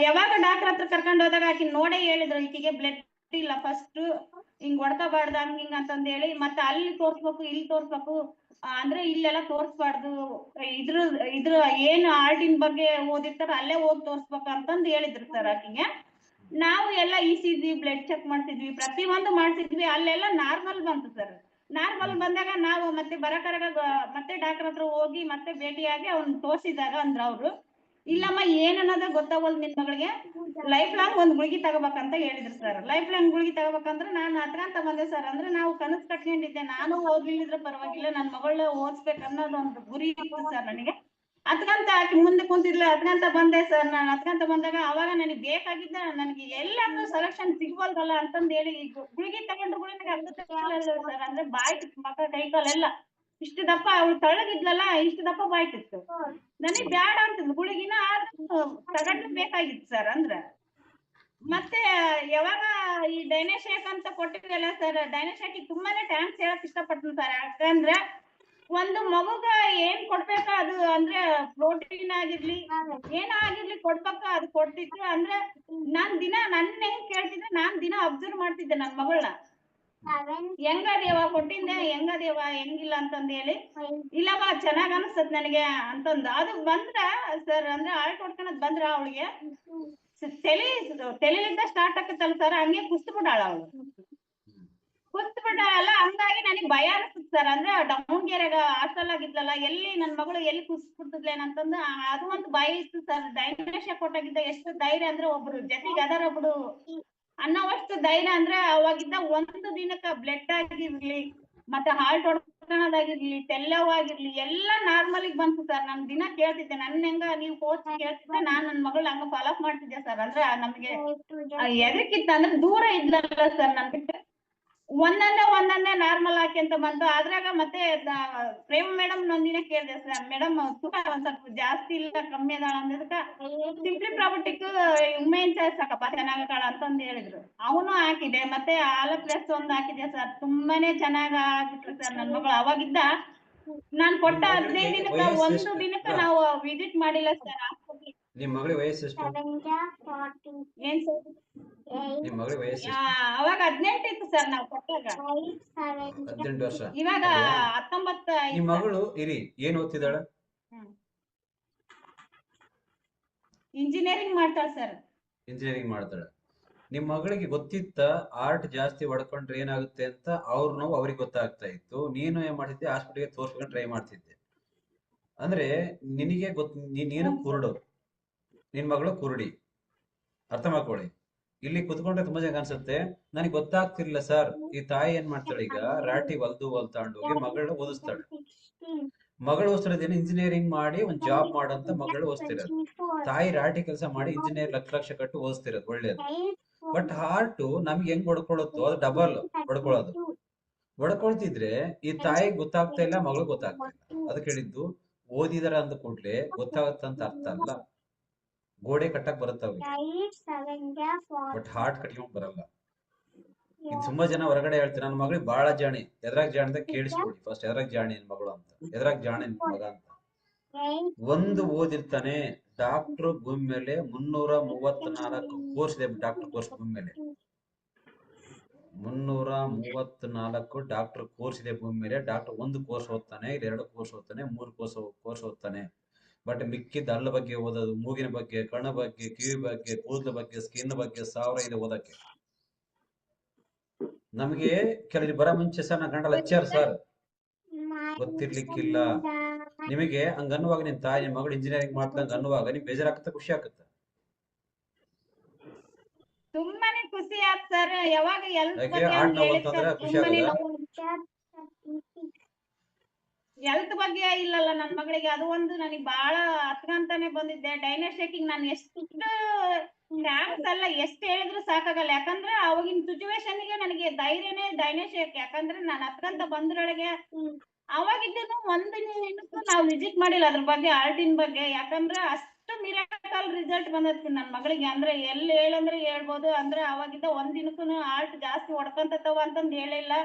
ಯಾವಾಗ ಡಾಕ್ಟರ್ ಹತ್ರ ಕರ್ಕೊಂಡು ಹೋದಾಗ ಆಕಿ ನೋಡೇ ಹೇಳಿದ್ರು ಈಕಿಗೆ ಬ್ಲಡ್ ಇಲ್ಲ ಫಸ್ಟ್ ಹಿಂಗ್ ಹೊಡ್ಕೋಬಾರ್ದು ಹಂಗ ಹಿಂಗ ಅಂತಂದ ಹೇಳಿ. ಮತ್ತೆ ಅಲ್ಲಿ ತೋರ್ಸ್ಬೇಕು ಇಲ್ಲಿ ತೋರ್ಸ್ಬೇಕು ಅಂದ್ರೆ ಇಲ್ಲೆಲ್ಲ ತೋರ್ಸ್ಬಾರ್ದು. ಇದ್ರ ಏನು ಹಾರ್ಟಿನ ಬಗ್ಗೆ ಓದಿರ್ತಾರ ಅಲ್ಲೇ ಹೋಗಿ ತೋರ್ಸ್ಬೇಕು ಅಂತಂದು ಹೇಳಿದ್ರು ಸರ್ ಆಕಿಗೆ. ನಾವು ಎಲ್ಲ ECG ಬ್ಲಡ್ ಚೆಕ್ ಮಾಡ್ತಿದ್ವಿ, ಪ್ರತಿಯೊಂದು ಮಾಡ್ತಿದ್ವಿ. ಅಲ್ಲೆಲ್ಲ ನಾರ್ಮಲ್ ಬಂತು ಸರ್. ನಾರ್ಮಲ್ ಬಂದಾಗ ನಾವು ಮತ್ತೆ ಮತ್ತೆ ಡಾಕ್ಟರ್ ಹತ್ರ ಹೋಗಿ ಮತ್ತೆ ಭೇಟಿಯಾಗಿ ಅವ್ನ ತೋರ್ಸಿದಾಗ ಅಂದ್ರ ಅವ್ರು, ಇಲ್ಲಮ್ಮ ಏನನ್ನೋದ ಗೊತ್ತಾಗೋದು ನಿನ್ ಮಗಳಿಗೆ ಲೈಫ್ ಲಾಂಗ್ ಒಂದ್ ಗುಳಿಗೆ ತಗೋಬೇಕಂತ ಹೇಳಿದ್ರು ಸರ್. ಲೈಫ್ ಲಾಂಗ್ ಗುಳಿಗೆ ತಗೋಬೇಕಂದ್ರೆ ನಾನು ಹತ್ಕಂತ ಬಂದೆ ಸರ್. ಅಂದ್ರೆ ನಾವು ಕನಸು ಕಟ್ಕೊಂಡಿದ್ದೆ. ನಾನು ಓದ್ಲಿಲ್ಲದ್ರೆ ಪರವಾಗಿಲ್ಲ ನನ್ ಮಗಳನ್ನ ಓದಿಸ್ಬೇಕು ಅನ್ನೋದು ಒಂದು ಗುರಿ ಇತ್ತು ಸರ್ ನನಗೆ. ಹತ್ಕಂತ ಆಕಿ ಮುಂದೆ ಕುಂತಿದ್ಲು, ಹತ್ಕಂತ ಬಂದೆ ಸರ್. ನಾನು ಹತ್ಕಂತ ಬಂದಾಗ ಅವಾಗ ನನಗೆ ಬೇಕಾಗಿದ್ದ ನನಗೆ ಎಲ್ಲಾದ್ರೂ ಸೆಲೆಕ್ಷನ್ ಸಿಗ್ವಲ್ದಲ್ಲ ಅಂತಂದ್ ಹೇಳಿ ಗುಳಿಗೆ ತಗೊಂಡ್ರು ಕೂಡ ನನಗೆ ಅರ್ಥ ಸರ್. ಅಂದ್ರೆ ಬಾಯ್ತಿತ್ತು ಮಕ್ಕ ಕೈ ಕಾಲೆಲ್ಲ ಇಷ್ಟು ದಪ್ಪ. ಅವಳು ತಳ್ಳಗಿದ್ಲಲ್ಲ ಇಷ್ಟು ದಪ್ಪ ಬಾಯ್ತಿತ್ತು. ನನಗ್ ಬ್ಯಾಡ ಅಂತಿದ್ಲು ಗುಳಿಗಿನ ತಗೊಂಡ್ಬೇಕಾಗಿತ್ತು ಸರ್. ಅಂದ್ರೆ ಮತ್ತೆ ಯಾವಾಗ ಈ ಡೈನೋಶೇಕ್ ಅಂತ ಕೊಟ್ಟಿದ್ರಲ್ಲ ಸರ್, ಡೈನೋಶೇಕ್ ತುಂಬಾನೇ ಥ್ಯಾಂಕ್ಸ್ ಹೇಳಕ್ ಇಷ್ಟಪಡ್ತೀನಿ ಸರ್. ಯಾಕಂದ್ರೆ ಒಂದು ಮಗುಗ ಏನ್ ಕೊಡ್ಬೇಕ ಅದು ಅಂದ್ರೆ ಪ್ರೋಟೀನ್ ಆಗಿರ್ಲಿ ಏನಾಗಿರ್ಲಿ ಕೊಡ್ಬೇಕ ಅದು ಕೊಡ್ತಿತ್ತು. ಅಂದ್ರೆ ನಾನ್ ದಿನ ನನ್ನ ಹೆಂಗ್ ಕೇಳ್ತಿದ್ರೆ ನಾನ್ ದಿನ ಅಬ್ಸರ್ವ್ ಮಾಡ್ತಿದ್ದೆ ನನ್ ಮಗಳನ್ನ. ಹೆಂಗದೇವ ಕೊಟ್ಟಿದ್ದೆ ಹೆಂಗದೇವ ಹೆಂಗಿಲ್ಲ ಅಂತಂದ ಹೇಳಿ. ಇಲ್ಲವ ಚೆನ್ನಾಗ್ ಅನಿಸ್ತತ್ ನನಗೆ ಅಂತಂದು ಅದು ಬಂದ್ರ ಸರ್. ಅಂದ್ರೆ ಹಾರ್ಟ್ ಹೊಡ್ಕೊಳದ್ ಬಂದ್ರ ಅವಳಿಗೆ ತಲೆಲಿಂದ ಸ್ಟಾರ್ಟ್ ಆಕತ್ತಲ್ಲ ಸರ್, ಹಂಗೆ ಕುಸ್ತು ಬಿಟ್ಟಾಳ ಅವಳು. ಕುಸ್ಬಿಟ್ಟಾರಲ್ಲ ಹಂಗಾಗಿ ನನಗೆ ಭಯ ಅನಿಸುತ್ತೆ ಸರ್. ಅಂದ್ರೆ ದಾವಣಗೆರೆಗ ಹಾಸ್ಟೆಲ್ ಆಗಿದ್ಲಲ್ಲ, ಎಲ್ಲಿ ನನ್ ಮಗಳು ಎಲ್ಲಿ ಕುಸ್ಬಿಡ್ತಿದ್ಲೇನಂತಂದು ಅದು ಒಂದು ಭಯ ಇತ್ತು ಸರ್. ಡೈನೇಶ ಕೊಟ್ಟಾಗಿದ್ದ ಎಷ್ಟು ಧೈರ್ಯ ಅಂದ್ರೆ ಒಬ್ರು ಜೊತೆಗೆ ಅದರ ಒಬ್ರು ಅನ್ನೋವಷ್ಟು ಧೈರ್ಯ ಅಂದ್ರೆ ಅವಾಗಿದ್ದ ಒಂದು ದಿನಕ್ಕ ಬ್ಲಡ್ ಆಗಿರ್ಲಿ ಮತ್ತೆ ಹಾರ್ಟ್ ಹೊಡ್ಕೊಳೋದಾಗಿರ್ಲಿ ತೆಲ್ಲವಾಗಿರ್ಲಿ ಎಲ್ಲ ನಾರ್ಮಲ್ ಬಂತು ಸರ್. ನಾನ್ ದಿನ ಕೇಳ್ತಿದ್ದೆ, ನನ್ ಹೆಂಗ ನೀವು ಕೋಚ್ ಕೇಳ್ತಿದ್ದೆ, ನಾನ್ ನನ್ ಮಗಳು ಹಂಗ ಫಾಲೋ ಅಪ್ ಮಾಡ್ತಿದ್ದೆ ಸರ್. ಅಂದ್ರೆ ನಮ್ಗೆ ಎದಕ್ಕಿತ್ತ ಅಂದ್ರೆ ದೂರ ಇದ್ಲಲ್ಲ ಸರ್ ನನ್ ಬಿಟ್ಟು ಒಂದೊಂದೇ ನಾರ್ಮಲ್ ಹಾಕಿ ಬಂತು. ಅದ್ರಾಗ ಮತ್ತೆ ಪ್ರೇಮ ಮೇಡಮ್ ಒಂದಿನ ಕೇಳಿದೆ ಸರ್, ಮೇಡಮ್ ತೂಕ ಒಂದ್ ಸ್ವಲ್ಪ ಜಾಸ್ತಿ ಇಲ್ಲ ಕಮ್ಮಿ ಅದಾಳ ಅಂದದಕ್ಕ ಸಿಂಪ್ಲಿ ಪ್ರಾಬಟಿಕ್ ಉಮೇನ್ ಸಾಕಪ್ಪ ಚೆನ್ನಾಗದಾಳ ಅಂತಂದು ಹೇಳಿದ್ರು. ಅವನು ಹಾಕಿದೆ, ಮತ್ತೆ ಆಲಪ್ಲೆಸ್ ಒಂದ್ ಹಾಕಿದೆ ಸರ್. ತುಂಬಾನೇ ಚೆನ್ನಾಗ್ ಆಗ್ಬಿಟ್ರು ಸರ್ ನನ್ ಮಗಳು. ಅವಾಗಿದ್ದ ನಾನ್ ಕೊಟ್ಟ
ನಿಮ್
15
ಮಗಳಿಗೆ
ದಿನಕ್ಕ
ವಯಸ್ಸು
ಒಂದು
ಎಷ್ಟು?
ದಿನಕ್ಕ
ಅಲ್ಲ,
ನಾವು ವಿಸಿಟ್ ಮಾಡಿಲ್ಲ ಸರ್ ಹಾಸ್ಪಿಟ್ಲಿಗೆ.
ನಿಮ್ ಮಗಳಿಗೆ ವಯಸ್ಸು ಎಷ್ಟು?
ಏನ್ ಸರ್
ನಿಮ್ ಮಗಳಿಗೆ ವಯಸ್ಸು ಎಷ್ಟು?
ಅವಾಗ 18 ಇತ್ತು ಸರ್ ನಾವ್ ಕೊಟ್ಟಾಗ.
18 ವರ್ಷ.
ಇವಾಗ
ಅಲ್ವಾ?
19
ನಿಮ್
ಇತ್ತು.
ಮಗಳು ಇರಿ ಏನ್ ಓದ್ತಿದ್ದಾಳ?
ಇಂಜಿನಿಯರಿಂಗ್ ಮಾಡ್ತಾಳ ಸರ್.
ಇಂಜಿನಿಯರಿಂಗ್ ಮಾಡ್ತಾಳೆ. ನಿಮ್ ಮಗಳಿಗೆ ಗೊತ್ತಿತ್ತ ಆರ್ಟ್ ಜಾಸ್ತಿ ಹೊಡ್ಕೊಂಡ್ರೆ ಏನಾಗುತ್ತೆ ಅಂತ? ಅವ್ರ ನೋವು ಅವ್ರಿಗೆ ಗೊತ್ತಾಗ್ತಾ ಇತ್ತು, ನೀನು ಏನ್ ಮಾಡ್ತಿದ್ದೆ, ಹಾಸ್ಪಿಟಲ್ಗೆ ತೋರ್ಸ್ಕೊಂಡು ಟ್ರೈ ಮಾಡ್ತಿದ್ದೆ. ಅಂದ್ರೆ ನಿನಗೆ ನೀನು ಕುರುಡು, ನಿನ್ ಮಗಳು ಕುರುಡಿ. ಅರ್ಥ ಮಾಡ್ಕೊಳ್ಳಿ. ಇಲ್ಲಿ ಕುತ್ಕೊಂಡ್ರೆ ತುಂಬಾ ಜನ ಅನ್ಸುತ್ತೆ ನನಗೆ ಗೊತ್ತಾಗ್ತಿರ್ಲಿಲ್ಲ ಸರ್. ಈ ತಾಯಿ ಏನ್ ಮಾಡ್ತಾಳೆ, ಈಗ ರಾಟಿ ಹೊಲ್ತಾಂಡು ಹೋಗಿ ಮಗಳನ್ನ ಓದಿಸ್ತಾಳೆ. ಮಗಳು ಓದಿಸ್ತಿರೋದೇನು ಇಂಜಿನಿಯರಿಂಗ್ ಮಾಡಿ ಒಂದ್ ಜಾಬ್ ಮಾಡಂತ ಮಗಳು ಓದಿಸ್ತಿರೋದು. ತಾಯಿ ರಾಟಿ ಕೆಲಸ ಮಾಡಿ ಇಂಜಿನಿಯರ್ ಲಕ್ಷ ಕಟ್ಟು ಓದಿಸ್ತಿರೋದು ಒಳ್ಳೇದು. ಬಟ್ ಹಾರ್ಟ್ ನಮ್ಗೆ ಹೆಂಗ್ ಹೊಡ್ಕೊಳುತ್ತೋ ಅದು ಡಬಲ್ ಹೊಡ್ಕೊಳ್ಳೋದು. ಹೊಡ್ಕೊಳ್ತಿದ್ರೆ ಈ ತಾಯಿಗೆ ಗೊತ್ತಾಗ್ತಾ ಇಲ್ಲ, ಮಗಳು ಗೊತ್ತಾಗ್ತಾ ಇಲ್ಲ. ಅದಕ್ಕೆ ಹೇಳಿದ್ದು ಓದಿದಾರ ಅಂದ ಕೂಡ್ಲೆ ಗೊತ್ತಾಗತ್ತಂತ ಅರ್ಥ ಅಲ್ಲ. ಗೋಡೆ ಕಟ್ಟಕ್ ಬರುತ್ತೆ ಅವ್ರಿಗೆ, ಬಟ್ ಹಾರ್ಟ್ ಕಟ್ಕೊಂಡ್ ಬರಲ್ಲ. ಇದು ತುಂಬಾ ಜನ ಹೊರಗಡೆ ಹೇಳ್ತಾರೆ ನನ್ನ ಮಗಳಿಗೆ ಬಹಳ ಜಾಣಿ. ಎದ್ರಾಗ ಜಾಣಿ ಅಂತ ಕೇಳಿಸ್ಕೊಡಿ ಫಸ್ಟ್. ಎದ್ರಾಗ ಜಾಣಿ ನಿನ್ ಮಗಳು ಅಂತ, ಎದ್ರಾಗ ಜಾಣಿ ನಿನ್ ಮಗ ಅಂತ. ಒಂದು ಓದಿರ್ತಾನೆ. ಡಾಕ್ಟರ್ ಭೂಮಿ ಮೇಲೆ 334 ಕೋರ್ಸ್ ಇದೆ. ಡಾಕ್ಟರ್ ಕೋರ್ಸ್ ಭೂಮಿ ಮೇಲೆ 334 ಡಾಕ್ಟರ್ ಕೋರ್ಸ್ ಇದೆ ಭೂಮಿ ಮೇಲೆ. ಡಾಕ್ಟರ್ ಒಂದು ಕೋರ್ಸ್ ಓದ್ತಾನೆ, ಇಲ್ಲಿ 2 ಕೋರ್ಸ್ ಓದ್ತಾನೆ, 3 ಕೋರ್ಸ್ ಓದ್ತಾನೆ. ಬಟ್ ಮಿಕ್ಕಿದ ಹಲ್ಲ ಬಗ್ಗೆ ಓದೋದು, ಮೂಗಿನ ಬಗ್ಗೆ, ಕಣ್ಣ ಬಗ್ಗೆ, ಕಿವಿ ಬಗ್ಗೆ, ಕೂದಲ ಬಗ್ಗೆ, ಸ್ಕಿನ್ ಬಗ್ಗೆ 1000 ಇದೆ ಓದಕ್ಕೆ. ನಮಗೆ ಕೆಲವರು ಬರ ಮುಂಚೆ ಸರ್ ನಾ ಗಂಟಲು ಹಚ್ಚಾರ ಸರ್, ಗೊತ್ತಿರ್ಲಿಕ್ಕಿಲ್ಲ. ನಿಮಗೆ ಹಂಗ ಅನ್ನುವಾಗ ನಿನ್ ತಾಯಿ ನಿನ್ ಮಗಳು ಇಂಜಿನಿಯರಿಂಗ್ ಮಾಡ್ದಂಗ ಅನ್ನುವಾಗ ನಿಮ್ಗೆ ಬೇಜಾರಾಗುತ್ತಾ, ಖುಷಿ ಆಗುತ್ತಾ?
ತುಂಬಾನೇ ಖುಷಿ ಆಯ್ತು ಸರ್. ಯಾವಾಗ ಹೆಲ್ತ್
ಯಾಕೆ
ಬಗ್ಗೆ
ಆರ್ಟ್ ನೋವು
ಹೇಳಿದ್
ಅಂತಂದ್ರೆ ಖುಷಿ
ತುಂಬಾನೇ
ಆಗದ?
ಹೆಲ್ತ್ ಬಗ್ಗೆ ಇಲ್ಲಲ್ಲ ನನ್ ಮಗಳಿಗೆ, ಅದು ಒಂದು ನನಗೆ ಬಹಳ ಹತ್ಕಂತಾನೆ ಬಂದಿದ್ದೆ. ಡೈನೋಸ್ಟಿಕ್ ನಾನು ಎಷ್ಟು ಥ್ಯಾಂಕ್ಸ್ ಅಲ್ಲ ಎಷ್ಟು ಹೇಳಿದ್ರು ಸಾಕಾಗಲ್ಲ. ಯಾಕಂದ್ರೆ ಅವಾಗಿನ ಸಿಚುವೇಶನ್ ಗೆ ನನಗೆ ಧೈರ್ಯನೇ ಡೈನೋಸ್ಟಿಕ್. ಯಾಕಂದ್ರೆ ನಾನು ಹತ್ಕಂತ ಬಂದ್ರೊಳಗೆ ಅವಾಗಿದ್ದು ಒಂದು ನಿಮಿಷ ನಾವು ವಿಸಿಟ್ ಮಾಡಿಲ್ಲ ಅದ್ರ ಬಗ್ಗೆ, ಆರ್ಟಿನ ಬಗ್ಗೆ. ಯಾಕಂದ್ರೆ ಅಷ್ಟು ಮಿರಾಕಲ್ ರಿಸಲ್ಟ್ ಬಂದೈತಿ ನನ್ ಮಗಳಿಗೆ. ಅಂದ್ರೆ ಎಲ್ಲಿ ಹೇಳಂದ್ರೆ ಹೇಳ್ಬೋದು. ಅಂದ್ರೆ ಅವಾಗಿದ್ದ ಒಂದ್ ದಿನಕ್ಕೂ ಆರ್ಟ್ ಜಾಸ್ತಿ ಹೊಡ್ಕೊಂತವ ಅಂತಂದ್ ಹೇಳಿಲ್ಲ.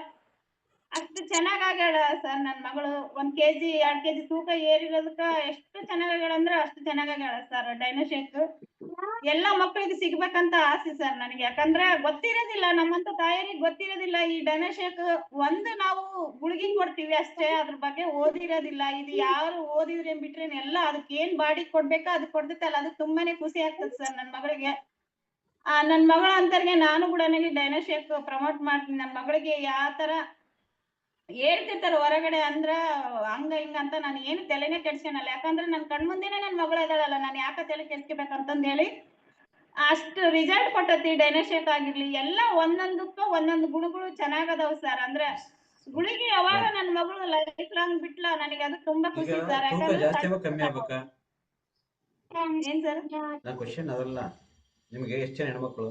ಅಷ್ಟು ಚೆನ್ನಾಗ್ ಆಗ್ಯಾಳ ಸರ್ ನನ್ ಮಗಳು. 1 kg 2 kg ತೂಕ ಏರಿರೋದಕ್ಕ ಎಷ್ಟು ಚೆನ್ನಾಗ್ ಆಗ್ಯಾಳ ಅಂದ್ರೆ ಅಷ್ಟು ಚೆನ್ನಾಗ್ ಆಗ್ಯಾಳ ಸರ್. ಡೈನೋಶೇಕ್ ಎಲ್ಲ ಮಕ್ಕಳಿಗೆ ಸಿಗ್ಬೇಕಂತ ಆಸೆ ಸರ್ ನನಗೆ. ಯಾಕಂದ್ರೆ ಗೊತ್ತಿರೋದಿಲ್ಲ, ನಮ್ಮಂತ ತಾಯರಿಗೆ ಗೊತ್ತಿರೋದಿಲ್ಲ ಈ ಡೈನೋಶೇಕ್. ಒಂದು ನಾವು ಗುಳಿಗೆ ಕೊಡ್ತೀವಿ ಅಷ್ಟೇ, ಅದ್ರ ಬಗ್ಗೆ ಓದಿರೋದಿಲ್ಲ. ಇದು ಯಾರು ಓದಿದ್ರೆ ಬಿಟ್ರೆ ಎಲ್ಲ ಅದಕ್ಕೆ ಏನ್ ಬಾಡಿ ಕೊಡ್ಬೇಕಾ ಅದು ಕೊಡ್ತೈತಲ್ಲ, ಅದು ತುಂಬಾನೇ ಖುಷಿ ಆಗ್ತದೆ ಸರ್ ನನ್ ಮಗಳಿಗೆ. ನನ್ ಮಗಳ ಅಂತರ್ಗೆ ನಾನು ಕೂಡ ಡೈನೋಶೇಕ್ ಪ್ರಮೋಟ್ ಮಾಡ್ತೀನಿ. ನನ್ ಮಗಳಿಗೆ ಯಾವ ತರ ಹೇಳ್ತಿರ್ತಾರ ಹೊರಗಡೆ ಅಂದ್ರ ಹಂಗ ಹಿಂಗ ಅಂತ ನಾನು ಏನು ತಲೆನೇ ಕೆಡ್ಸ್ಕೊಳಲ್ಲ. ಯಾಕಂದ್ರೆ ನನ್ ಕಣ್ಮುಂದೆನೆ ನನ್ ಮಗಳು ಇದಾಳಲ್ಲ, ನಾನು ಯಾಕ ತಲೆ ಕೆಡ್ಸ್ಕೊಬೇಕಂತಂದ್ ಹೇಳಿ ಅಷ್ಟು ರಿಸಲ್ಟ್ ಕೊಟ್ಟತಿ. ಡೈನೋಶೇಕ್ ಆಗಿರ್ಲಿ ಎಲ್ಲ ಒಂದೊಂದಕ್ಕ ಒಂದೊಂದು ಗುಣಗಳು ಚೆನ್ನಾಗದಾವ್ ಸರ್. ಅಂದ್ರೆ ಗುಳಿಗೆ ಯಾವಾಗ ನನ್ ಮಗಳು ಲೈಫ್ ಲಾಂಗ್ ಬಿಟ್ಲ, ನನಗೆ ಅದು ತುಂಬಾ
ಈಗ
ಖುಷಿ ಸರ್.
ತೂಕ
ಯಾಕಂದ್ರೆ
ಜಾಸ್ತಿ ಆಗ್ಬೇಕು ಕಮ್ಮಿ ಆಗ್ಬೇಕಾ?
ಏನ್ ಸರ್
ನನ್ ಕ್ವಶನ್ ಅದಲ್ಲ. ನಿಮ್ಗೆ ಎಷ್ಟು ಜನ ಹೆಣ್ಮಕ್ಳು?